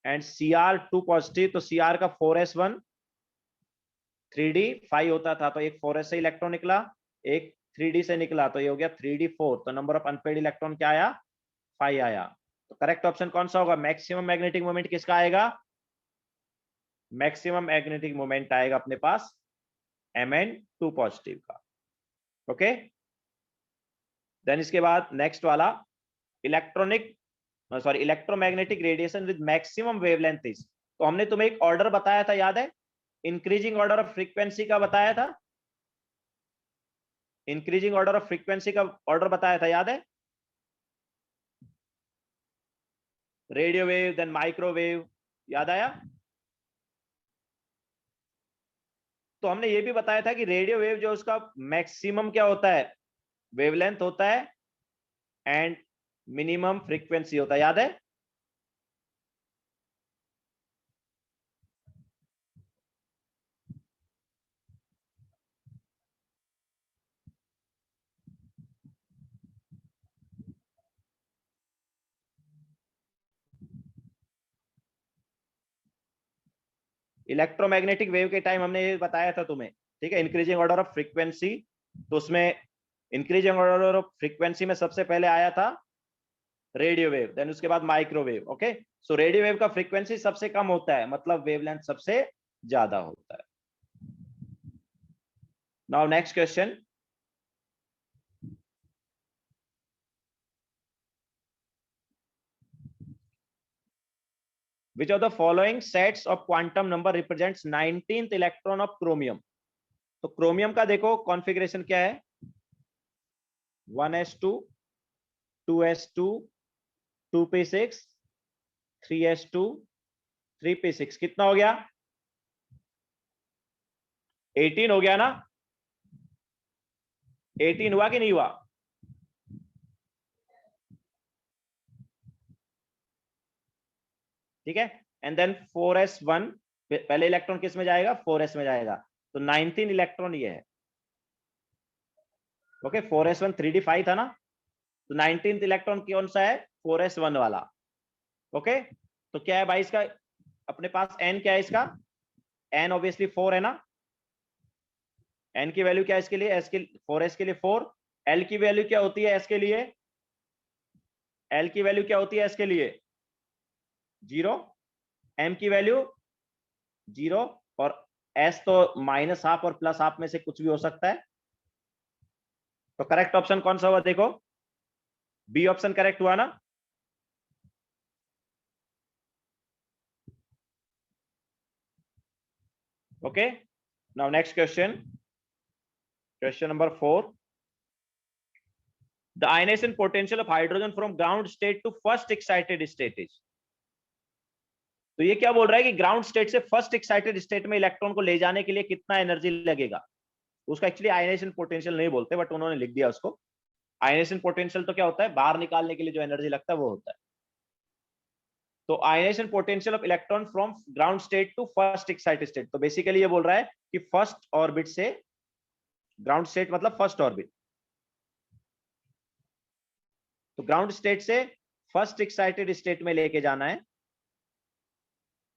एंड Cr2 पॉजिटिव, तो Cr का 4s1 3d5 होता था। तो एक 4s से इलेक्ट्रॉन निकला, एक 3d से निकला, तो ये हो गया 3d4। तो नंबर ऑफ अनपेड इलेक्ट्रॉन क्या आया? 5 आया। तो करेक्ट ऑप्शन कौन सा होगा? मैक्सिमम मैग्नेटिक मोमेंट किसका आएगा? मैक्सिमम मैग्नेटिक मोमेंट आएगा अपने पास Mn2 पॉजिटिव का। ओके। देन इसके बाद नेक्स्ट वाला, electronic sorry electromagnetic radiation with maximum wavelength is. तो हमने तुम्हें एक ऑर्डर बताया था, याद है? इंक्रीजिंग ऑर्डर ऑफ फ्रीक्वेंसी का बताया था। इंक्रीजिंग ऑर्डर ऑफ फ्रीक्वेंसी का ऑर्डर बताया था, याद है? रेडियो वेव, देन माइक्रोवेव, याद आया? तो हमने ये भी बताया था कि रेडियो वेव जो उसका मैक्सिमम क्या होता है? वेवलेंथ होता है एंड मिनिमम फ्रीक्वेंसी होता है, याद है? इलेक्ट्रोमैग्नेटिक वेव के टाइम हमने ये बताया था तुम्हें, ठीक है? इंक्रीजिंग ऑर्डर ऑफ फ्रीक्वेंसी, तो उसमें इंक्रीजिंग ऑर्डर ऑफ फ्रीक्वेंसी में सबसे पहले आया था रेडियो वेव, देन उसके बाद माइक्रोवेव। ओके, सो रेडियो वेव का फ्रीक्वेंसी सबसे कम होता है, मतलब वेवलेंथ सबसे ज्यादा होता है। Now next question, which of the following sets of quantum number represents 19th electron of chromium? तो क्रोमियम का देखो कॉन्फ़िगरेशन क्या है? 1s2 2s2 2p6 3s2 3p6। कितना हो गया? 18 हो गया ना? 18 हुआ कि नहीं हुआ? ठीक है। एंड देन 4s1, पहले इलेक्ट्रॉन किस में जाएगा? 4s में जाएगा। तो 19 इलेक्ट्रॉन ये है। ओके, 4s1 3d5 था ना, तो 19th इलेक्ट्रॉन कौन सा है? 4s1 वाला। ओके, तो क्या है भाई इसका अपने पास? n क्या है इसका? n ऑब्वियसली 4 है ना। n की वैल्यू क्या है इसके लिए? s के 4s के लिए 4। l की वैल्यू क्या होती है s के लिए? l की वैल्यू क्या होती है s के लिए? 0, m की वैल्यू 0 और s तो -12 और +12 में से कुछ भी हो सकता है। तो करेक्ट ऑप्शन कौन सा हुआ देखो, बी ऑप्शन करेक्ट हुआ ना। Okay, now next question, question number 4, the ionization potential of hydrogen from ground state to first excited state is। तो ये क्या बोल रहा है कि ग्राउंड स्टेट से फर्स्ट एक्साइटेड स्टेट में इलेक्ट्रॉन को ले जाने के लिए कितना एनर्जी लगेगा। उसका एक्चुअली आयनाइजेशन पोटेंशियल नहीं बोलते, बट उन्होंने लिख दिया उसको। आयनाइजेशन पोटेंशियल तो क्या होता है, बाहर निकालने के लिए जो एनर्जी लगता है वो होता है। तो ionisation potential of electron from ground state to first excited state, तो बेसिकली ये बोल रहा है कि फर्स्ट ऑर्बिट से, ग्राउंड स्टेट मतलब फर्स्ट ऑर्बिट, तो ग्राउंड स्टेट से फर्स्ट एक्साइटेड स्टेट में लेके जाना है,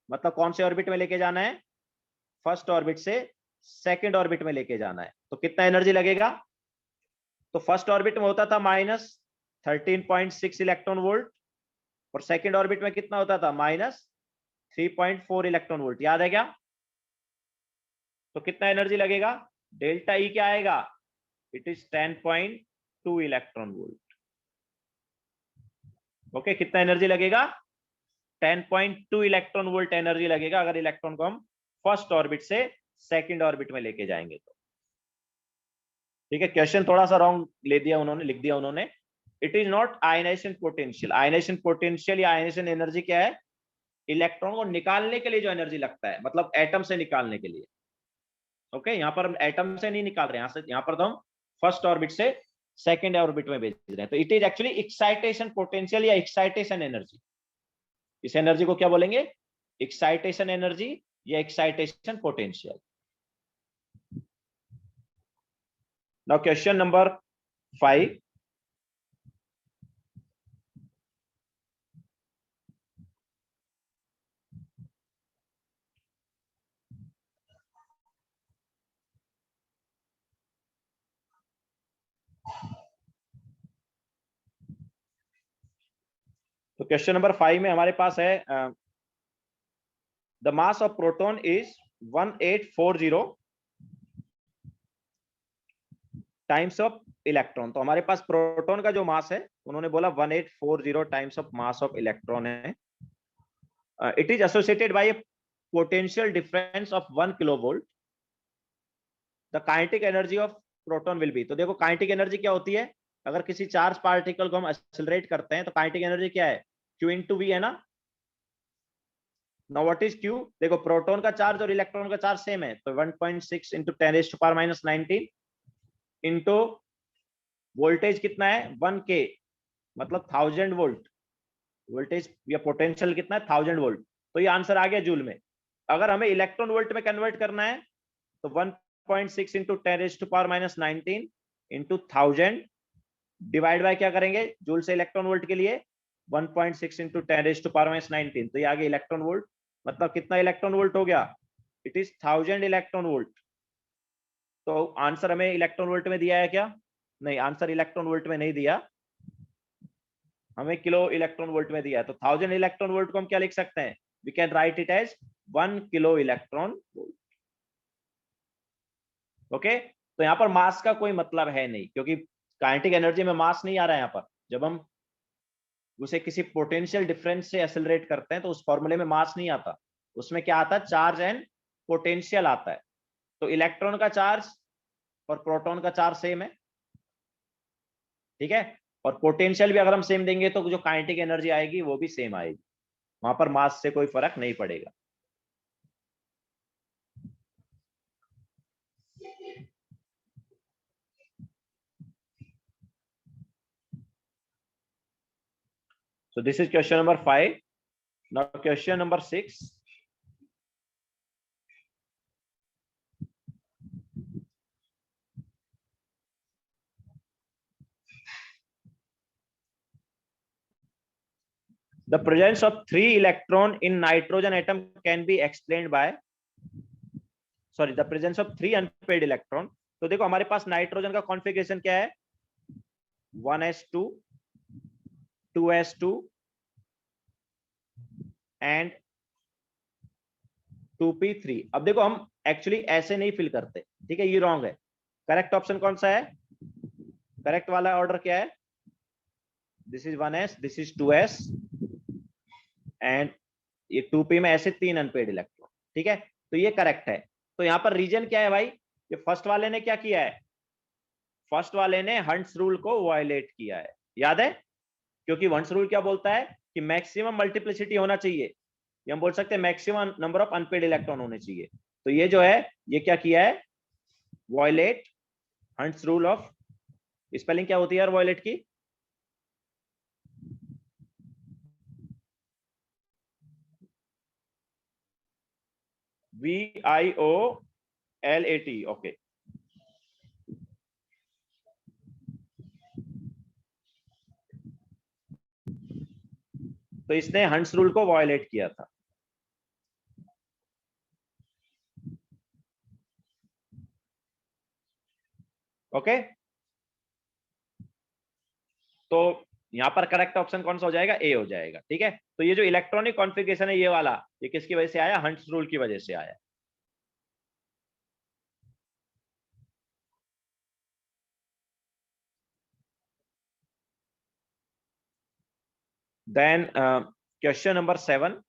मतलब कौन से ऑर्बिट में लेके जाना है, फर्स्ट ऑर्बिट से सेकंड ऑर्बिट में लेके जाना है। तो कितना एनर्जी लगेगा, तो फर्स्ट ऑर्बिट में होता था -13.6 इलेक्ट्रॉन वोल्ट और सेकंड ऑर्बिट में कितना होता था -3.4 इलेक्ट्रॉन वोल्ट, याद है क्या। तो कितना एनर्जी लगेगा, डेल्टा ई क्या आएगा, it is 10.2 electron volt. Okay, कितना एनर्जी लगेगा, 10.2 इलेक्ट्रॉन वोल्ट एनर्जी लगेगा अगर इलेक्ट्रॉन को हम फर्स्ट ऑर्बिट से सेकंड ऑर्बिट में लेके जाएंगे तो। ठीक है, क्वेश्चन थोड़ा सा रॉन्ग ले दिया उन्होंने, लिख दिया उन्होंने, it is not ionisation potential. Ionisation potential या आयनाइजेशन एनर्जी क्या है, इलेक्ट्रॉन को निकालने के लिए जो एनर्जी लगता है, मतलब एटम से निकालने के लिए। ओके, यहाँ पर हम एटम से नहीं निकाल रहे, यहाँ पर तो हम फर्स्ट ऑर्बिट से सेकंड ऑर्बिट में भेज रहे हैं। तो it is actually excitation potential या एक्साइटेशन एनर्जी। इस एनर्जी को क्या बोलेंगे, एक्साइटेशन एनर्जी या excitation potential. Now question number 5, तो क्वेश्चन नंबर 5 में हमारे पास है the mass of proton is 1840 times of electron. तो हमारे पास प्रोटॉन का जो मास है, उन्होंने बोला 1840 times of mass of electron है। It is associated by a potential difference of 1 kilovolt, the kinetic energy of proton will be. तो देखो काइनेटिक एनर्जी क्या होती है, अगर किसी चार्ज पार्टिकल को हम एक्सेलरेट करते हैं तो काइनेटिक एनर्जी क्या है, Q इंटू वी है ना। नाउ व्हाट इज Q, देखो प्रोटॉन का चार्ज और इलेक्ट्रॉन का चार्ज सेम है, तो 1.6 इंटू 10⁻⁻19 इंटू वोल्टेज कितना है 1K, मतलब 1000 वोल्ट। वोल्टेज या पोटेंशियल कितना है 1000 वोल्ट, तो ये आंसर आ गया जूल में। अगर हमें इलेक्ट्रॉन वोल्ट में कन्वर्ट करना है तो 1.6 इंटू 10⁻⁻19 इंटू 1000 डिवाइड बाय क्या करेंगे, जूल से इलेक्ट्रॉन वोल्ट के लिए 1.6 इंटू 10⁻⁻19, तो ये आ गया इलेक्ट्रॉन वोल्ट। मतलब कितना इलेक्ट्रॉन वोल्ट हो गया, इट इज 1000 इलेक्ट्रॉन वोल्ट। तो आंसर हमें इलेक्ट्रॉन वोल्ट में दिया है क्या, नहीं, आंसर इलेक्ट्रॉन वोल्ट में नहीं दिया, हमें किलो इलेक्ट्रॉन वोल्ट में दिया है। तो 1000 इलेक्ट्रॉन वोल्ट को हम क्या लिख सकते हैं, we can write it as 1 kilo electron volt. Okay, तो यहाँ पर मास का कोई मतलब है नहीं, क्योंकि काइनेटिक एनर्जी में मास नहीं आ रहा है यहाँ पर। जब हम उसे किसी पोटेंशियल डिफरेंस से एक्सेलरेट करते हैं तो उस फॉर्मूले में मास नहीं आता, उसमें क्या आता है, चार्ज एंड पोटेंशियल आता है। तो इलेक्ट्रॉन का चार्ज और प्रोटॉन का चार्ज सेम है, ठीक है, और पोटेंशियल भी अगर हम सेम देंगे तो जो काइनेटिक एनर्जी आएगी वो भी सेम आएगी, वहां पर मास से कोई फर्क नहीं पड़ेगा। So this is question number 5. Now question number 6. The presence of 3 electron in nitrogen atom can be explained by, sorry, the presence of 3 unpaired electron. तो देखो हमारे पास नाइट्रोजन का कॉन्फ़िगरेशन क्या है, 1s2 2s2 एंड 2p3। अब देखो हम actually ऐसे नहीं फिल करते, ठीक है, ये रॉन्ग है। करेक्ट ऑप्शन कौन सा है? करेक्ट वाला ऑर्डर क्या है? This is 1s, this is 2s and ये 2p में ऐसे 3 अनपेड इलेक्ट्रॉन, ठीक है, तो ये करेक्ट है। तो यहाँ पर रीजन क्या है भाई? ये फर्स्ट वाले ने क्या किया है? फर्स्ट वाले ने हंट्स रूल को वायलेट किया है, याद है? क्योंकि हंट्स रूल क्या बोलता है कि मैक्सिमम मल्टीप्लिसिटी होना चाहिए, ये हम बोल सकते हैं maximum number of unpaired electron होने चाहिए। तो ये जो है ये क्या किया है? Violate Hund's rule of, spelling क्या होती है यार वायलेट की? VIOLAT, okay. तो इसने हंट्स रूल को वायलेट किया था। ओके, तो यहां पर करेक्ट ऑप्शन कौन सा हो जाएगा? ए हो जाएगा, ठीक है। तो ये जो इलेक्ट्रॉनिक कॉन्फ़िगरेशन है ये वाला, ये किसकी वजह से आया? हंट्स रूल की वजह से आया। Then question number 7,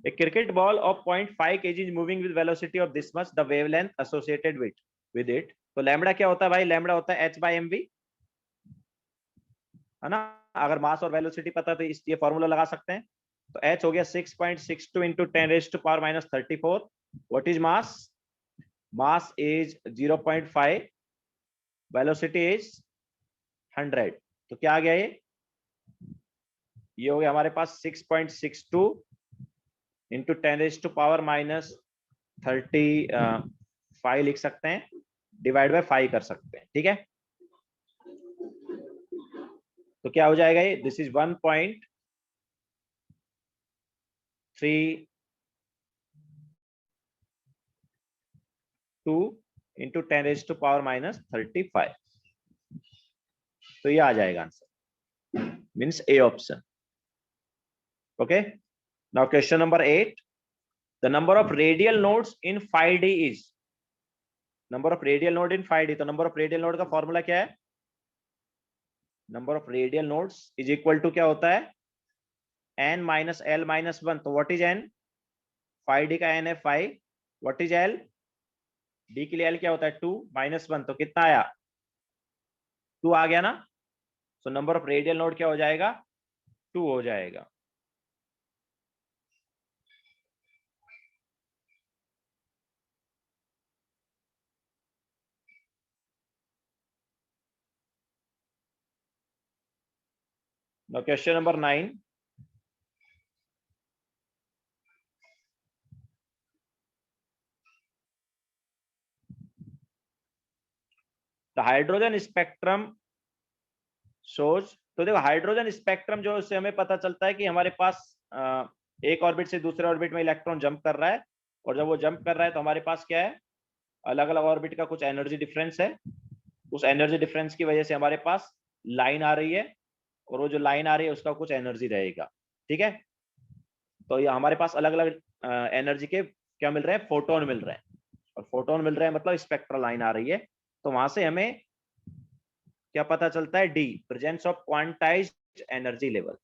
a cricket ball of 0.5 kg is moving with velocity of this much, the wavelength associated with it। तो लैम्बडा क्या होता है भाई? लैम्बडा होता है h/mv, है ना? अगर मास और वेलोसिटी पता है तो इस ये फॉर्मूला लगा सकते हैं। तो h हो गया 6.62 into 10⁻⁻34। What is mass? Mass is 0.5, velocity is 100। तो क्या आ गया ये हो गया हमारे पास 6.62 इंटू 10⁻⁻35 लिख सकते हैं, डिवाइड बाय 5 कर सकते हैं, ठीक है। तो क्या हो जाएगा ये? This is 1.32 into 10⁻⁻35। तो ये आ जाएगा answer, means A option. Okay, now question number 8, the number of radial nodes in 5D is. Number of radial node in 5D, तो नंबर ऑफ रेडियल नोड का फॉर्मूला क्या है? Number of radial nodes is equal to क्या होता है? n minus l minus 1। तो what is n? 5D का n है 5। What is l? d के लिए l क्या होता है? 2 माइनस 1, तो कितना आया? 2 आ गया ना। सो नंबर ऑफ रेडियल नोड क्या हो जाएगा? 2 हो जाएगा। Now question number 9, the hydrogen spectrum shows। तो देखो हाइड्रोजन स्पेक्ट्रम जो, उससे हमें पता चलता है कि हमारे पास एक ऑर्बिट से दूसरे ऑर्बिट में इलेक्ट्रॉन जंप कर रहा है, और जब वो जंप कर रहा है तो हमारे पास क्या है? अलग अलग ऑर्बिट का कुछ एनर्जी डिफरेंस है। उस एनर्जी डिफरेंस की वजह से हमारे पास लाइन आ रही है, और वो जो लाइन आ रही है उसका कुछ एनर्जी रहेगा, ठीक है। तो ये हमारे पास अलग अलग एनर्जी के क्या मिल रहे हैं? फोटोन मिल रहे हैं, और फोटोन मिल रहे हैं मतलब स्पेक्ट्रल लाइन आ रही है। तो वहां से हमें क्या पता चलता है? D, presence of quantized energy level,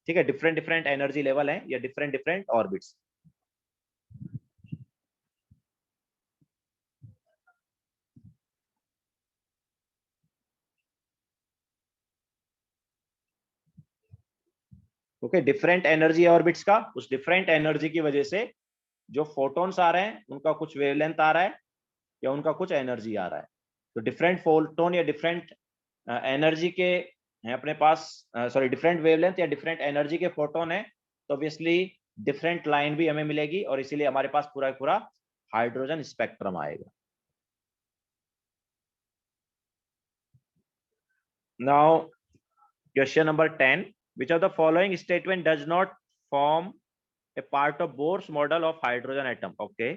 ठीक है। डिफरेंट डिफरेंट एनर्जी लेवल है या different different orbits. Okay, different energy orbits का, उस डिफरेंट एनर्जी की वजह से जो फोटोन्स आ रहे हैं उनका कुछ वेवलेंथ आ रहा है, या उनका कुछ एनर्जी आ रहा है। तो डिफरेंट फोटोन या डिफरेंट एनर्जी के हैं अपने पास, सॉरी डिफरेंट वेवलेंथ या डिफरेंट एनर्जी के फोटोन है, तो ऑब्वियसली डिफरेंट लाइन भी हमें मिलेगी, और इसीलिए हमारे पास पूरा पूरा हाइड्रोजन स्पेक्ट्रम आएगा। Now question number 10, which of the following statement does not form A part of Bohr's model of hydrogen atom. Okay,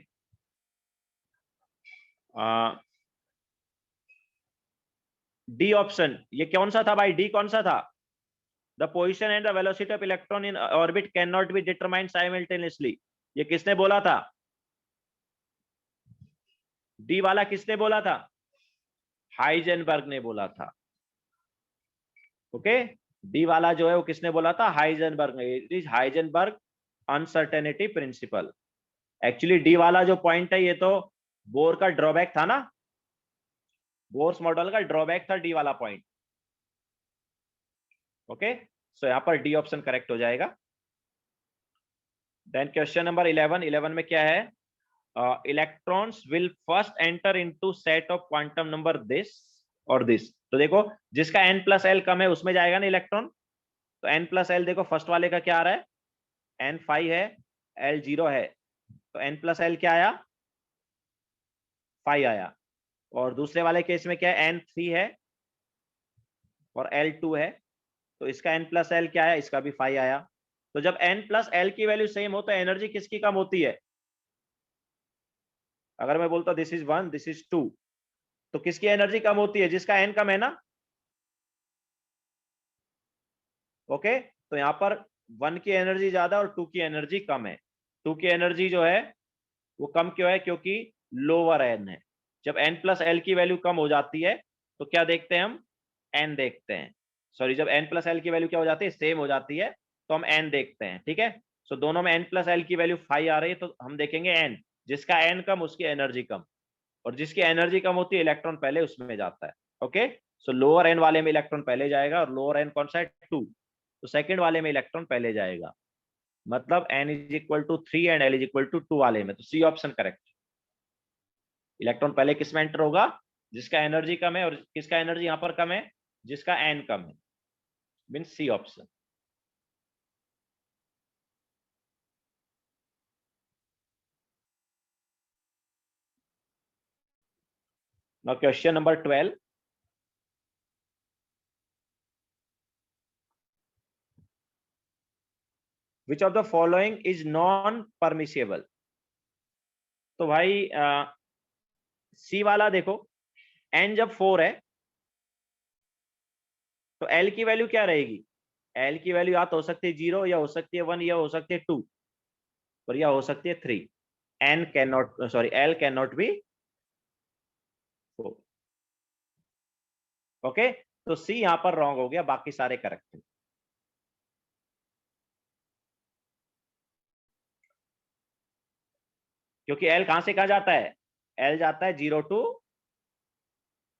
D option ये कौन सा था भाई? डी कौन सा था? The position and the velocity of electron in orbit can not be determined simultaneously, ये किसने बोला था? डी वाला किसने बोला था? हाइजेनबर्ग ने बोला था। ओके, डी वाला जो है वो किसने बोला था? हाइजेनबर्ग ने। It is Heisenberg uncertainty principle. Actually D वाला जो पॉइंट है ये तो बोर का ड्रॉबैक था ना, बोर्स मॉडल का ड्रॉबैक था डी वाला पॉइंट। ओके, सो यहां पर डी ऑप्शन करेक्ट हो जाएगा। देन क्वेश्चन नंबर 11 में क्या है? Electrons will first enter into set of quantum number this और दिस। तो देखो जिसका n प्लस एल कम है उसमें जाएगा ना इलेक्ट्रॉन, तो n प्लस एल देखो फर्स्ट वाले का क्या आ रहा है? n 5 है, l 0 है, तो n प्लस एल क्या आया? 5 आया। और दूसरे वाले केस में क्या है? n 3 है और l 2 है, तो इसका n प्लस एल क्या है? इसका भी 5 आया। तो जब n प्लस एल की वैल्यू सेम हो तो एनर्जी किसकी कम होती है? अगर मैं बोलता दिस इज 1 दिस इज 2, तो किसकी एनर्जी कम होती है? जिसका n कम है ना। ओके, तो यहां पर 1 की एनर्जी ज्यादा और 2 की एनर्जी कम है। 2 की एनर्जी जो है वो कम क्यों है? क्योंकि लोअर n है। जब n प्लस एल की वैल्यू कम हो जाती है तो क्या देखते हैं हम? n देखते हैं। सॉरी, जब n प्लस एल की वैल्यू क्या हो जाती है? सेम हो जाती है, तो हम n देखते हैं। ठीक है, सो दोनों में n प्लस एल की वैल्यू 5 आ रही है, तो हम देखेंगे n। जिसका n कम उसकी एनर्जी कम, और जिसकी एनर्जी कम होती है इलेक्ट्रॉन पहले उसमें जाता है। ओके, सो लोअर n वाले में इलेक्ट्रॉन पहले जाएगा, और लोअर n कौन सा है? 2, तो सेकंड वाले में इलेक्ट्रॉन पहले जाएगा। मतलब n is equal to 3 and l is equal to 2 वाले में, तो सी ऑप्शन करेक्ट। इलेक्ट्रॉन पहले किस में एंटर होगा? जिसका एनर्जी कम है, और किसका एनर्जी यहां पर कम है? जिसका n कम है, mean C option. Now question number 12, which of the following is non permissible? तो भाई सी वाला देखो, n जब 4 है तो l की वैल्यू क्या रहेगी? l की वैल्यू या तो हो सकती है 0, या हो सकती है 1, या हो सकती है 2, और या हो सकती है 3। n can not, sorry, l can not B 4। Okay, तो सी यहां पर रॉन्ग हो गया, बाकी सारे करेक्ट है। क्योंकि l कहां से कहां जाता है? l जाता है 0 टू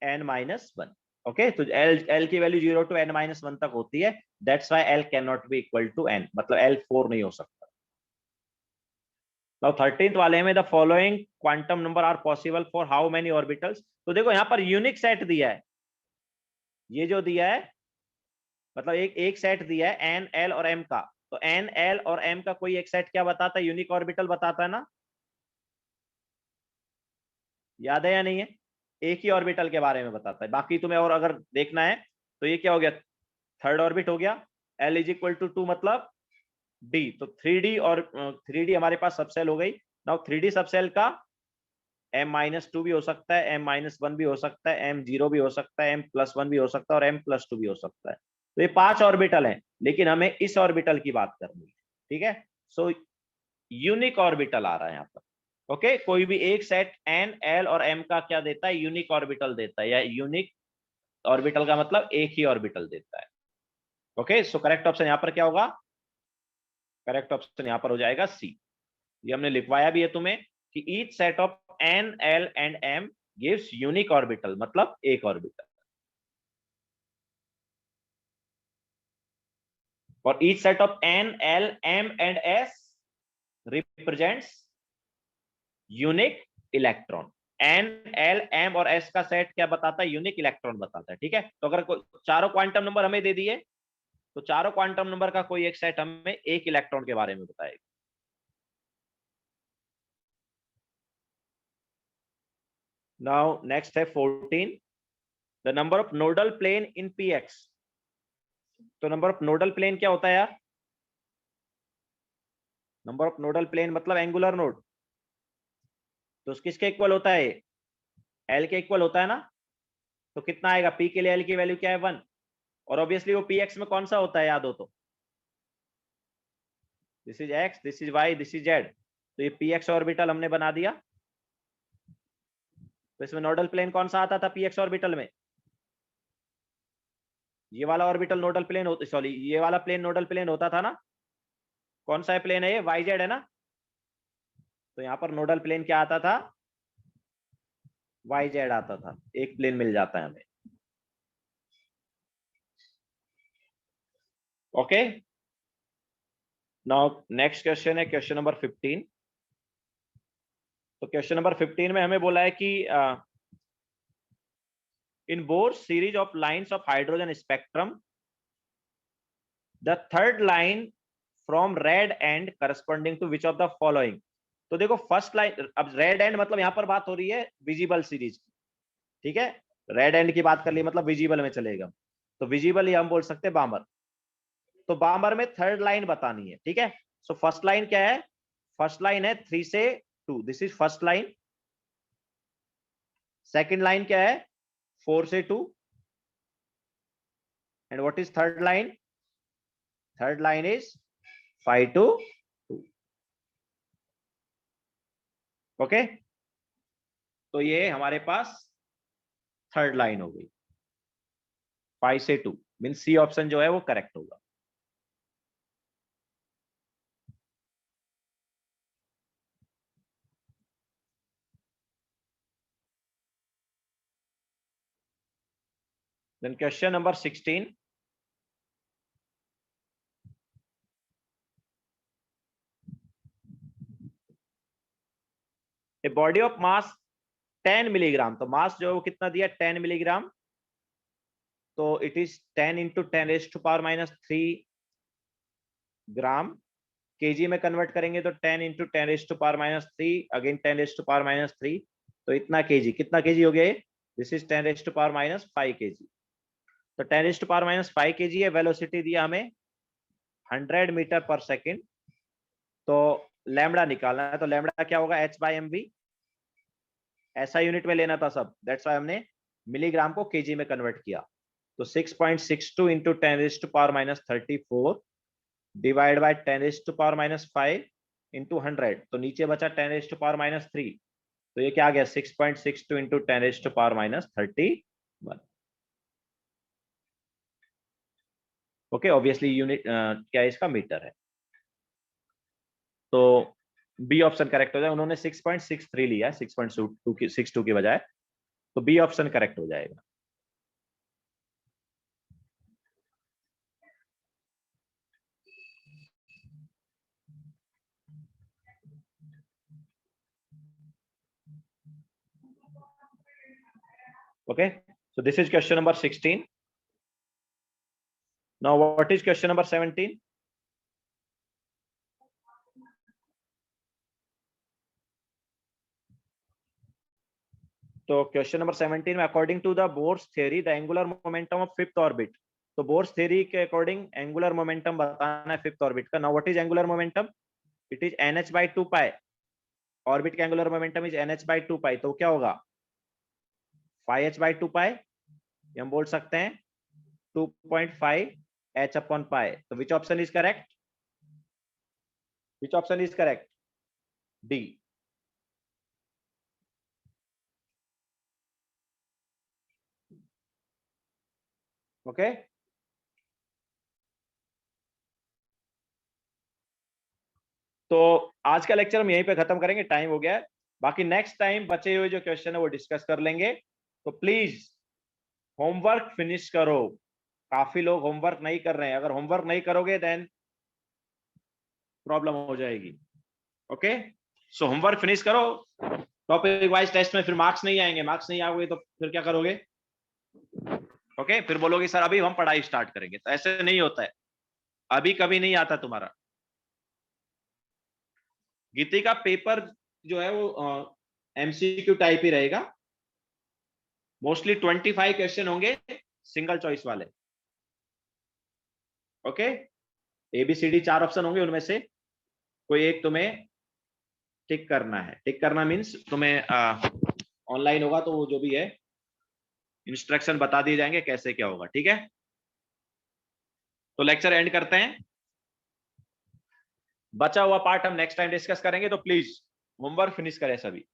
n-1। ओके, तो l की वैल्यू 0 टू n-1 तक होती है, that's why l can not be equal to n, मतलब l 4 नहीं हो सकता। नाउ 13th वाले में the following quantum number are possible for how many orbitals? तो देखो यहां पर यूनिक सेट दिया है, ये जो दिया है मतलब एक सेट दिया है n l और m का, तो n l और m का कोई एक सेट क्या बताता है? यूनिक ऑर्बिटल बताता है ना, याद है या नहीं है? एक ही ऑर्बिटल के बारे में बताता है, बाकी तुम्हें और अगर देखना है तो ये क्या हो गया? थर्ड ऑर्बिट हो गया। l इज इक्वल टू 2 मतलब d, तो 3d, और 3d हमारे पास सबसेल हो गई। नाउ 3d सबसेल का m-2 भी हो सकता है, m-1 भी हो सकता है, m0 भी हो सकता है, m+1 भी हो सकता है, और m+2 भी हो सकता है। तो ये 5 ऑर्बिटल हैं, लेकिन हमें इस ऑर्बिटल की बात करनी है। ठीक है, सो यूनिक ऑर्बिटल आ रहा है यहाँ पर। ओके, कोई भी एक सेट n l और m का क्या देता है? यूनिक ऑर्बिटल देता है, या यूनिक ऑर्बिटल का मतलब एक ही ऑर्बिटल देता है। ओके, सो करेक्ट ऑप्शन यहाँ पर क्या होगा? करेक्ट ऑप्शन यहाँ पर हो जाएगा सी। ये हमने लिखवाया भी है तुम्हें कि each set of n l and m gives unique orbital, मतलब एक ऑर्बिटल, और each set of n l m and s represents unique electron. n l m और s का सेट क्या बताता है? यूनिक इलेक्ट्रॉन बताता है। ठीक है, तो अगर चारों क्वांटम नंबर हमें दे दिए तो चारों क्वांटम नंबर का कोई एक सेट हमें एक इलेक्ट्रॉन के बारे में बताएगा। नाउ नेक्स्ट है 14, the number of nodal plane in px। तो नंबर ऑफ नोडल प्लेन क्या होता है यार? नंबर ऑफ नोडल प्लेन मतलब एंगुलर नोड, तो किसके इक्वल होता है, एल के इक्वल होता है ना। तो कितना आएगा, पी के लिए एल की वैल्यू क्या है 1, और ऑब्वियसली वो पी एक्स में कौन सा होता है याद हो तो, this is X, this is Y, this is Z. तो ये पी एक्स ऑर्बिटल हमने बना दिया। तो इसमें नोडल प्लेन कौन सा आता था पी एक्स ऑर्बिटल में, ये वाला ऑर्बिटल नोडल प्लेन होता, सॉरी ये वाला प्लेन नोडल प्लेन होता था ना। कौन सा प्लेन है ये, वाई जेड है ना। तो यहाँ पर नोडल प्लेन क्या आता था, वाई जेड आता था, एक प्लेन मिल जाता है हमें। ओके, नाउ नेक्स्ट क्वेश्चन है क्वेश्चन नंबर 15। तो क्वेश्चन नंबर 15 में हमें बोला है कि इन Bohr's series of lines of hydrogen spectrum, the third line from red end corresponding to which of the following। तो देखो फर्स्ट लाइन, अब रेड एंड मतलब यहाँ पर बात हो रही है विजिबल सीरीज की, ठीक है। रेड एंड की बात कर ली मतलब विजिबल में चलेगा, तो विजिबल ही हम बोल सकते हैं बामर। तो बामर में थर्ड लाइन बतानी है, ठीक है। सो फर्स्ट लाइन क्या है, फर्स्ट लाइन है 3 से 2, this is first line. Second line क्या है 4 से 2, and what is third line, third line is 5 to 2। Okay, तो ये हमारे पास थर्ड लाइन हो गई 5 से 2, मीन सी ऑप्शन जो है वो करेक्ट होगा। Then question number 16। A body of mass 10 milligram, तो मास जो है वो कितना दिया 10 मिलीग्राम, तो it is 10 into 10⁻³ gram. KG में कन्वर्ट करेंगे तो 10 इंटू 10⁻³ अगेन 10⁻³, तो इतना केजी, कितना केजी हो गया, दिस इज 10⁻⁵ केजी। तो 10⁻⁵ केजी है, वेलोसिटी दिया हमें 100 मीटर पर सेकेंड। तो लैम्बडा निकालना है, तो लैम्बडा क्या होगा h/mv, ऐसा यूनिट में लेना था सब, दैट्स व्हाई हमने मिलीग्राम को केजी में कन्वर्ट किया। तो 6.62 इंटू 10⁻34 डिवाइड बाय 10⁻⁵ इंटू 100, तो नीचे बचा 10⁻3, तो ये क्या आ गया 6.62 इंटू 10⁻31। ओके, ऑब्वियसली यूनिट क्या है इसका, मीटर है। तो बी ऑप्शन करेक्ट हो जाए, उन्होंने 6.63 लिया है 6.62 की बजाय, तो बी ऑप्शन करेक्ट हो जाएगा। Okay, so this is question number 16. Now what is question number 17? तो क्वेश्चन नंबर 17 में according to the Bohr's theory the angular momentum of fifth orbit, तो बोर्स थ्योरी के अकॉर्डिंग एंगुलर मोमेंटम बताना है fifth orbit का। Now what is angular momentum, it is nh/2π, orbit का angular momentum is nh/2π, तो क्या होगा 5h/2π, हम बोल सकते हैं 2.5 h/π। तो which option is correct, which option is correct, D. Okay, तो आज का लेक्चर हम यहीं पे खत्म करेंगे, टाइम हो गया है। बाकी नेक्स्ट टाइम बचे हुए जो क्वेश्चन है वो डिस्कस कर लेंगे। तो प्लीज होमवर्क फिनिश करो, काफी लोग होमवर्क नहीं कर रहे हैं, अगर होमवर्क नहीं करोगे देन प्रॉब्लम हो जाएगी। ओके, सो होमवर्क फिनिश करो, टॉपिक वाइज टेस्ट में फिर मार्क्स नहीं आएंगे, मार्क्स नहीं आओगे तो फिर क्या करोगे, ओके फिर बोलोगे सर अभी हम पढ़ाई स्टार्ट करेंगे, तो ऐसे नहीं होता है, अभी कभी नहीं आता तुम्हारा। गीति का पेपर जो है वो एमसीक्यू टाइप ही रहेगा, मोस्टली 25 क्वेश्चन होंगे सिंगल चॉइस वाले। ओके, एबीसीडी 4 ऑप्शन होंगे उनमें से कोई एक तुम्हें टिक करना है। टिक करना मीन्स तुम्हें ऑनलाइन होगा तो वो जो भी है इंस्ट्रक्शन बता दिए जाएंगे कैसे क्या होगा। ठीक है, तो लेक्चर एंड करते हैं। बचा हुआ पार्ट हम नेक्स्ट टाइम डिस्कस करेंगे, तो प्लीज होमवर्क फिनिश करें सभी।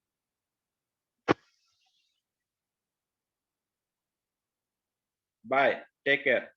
Bye, take care.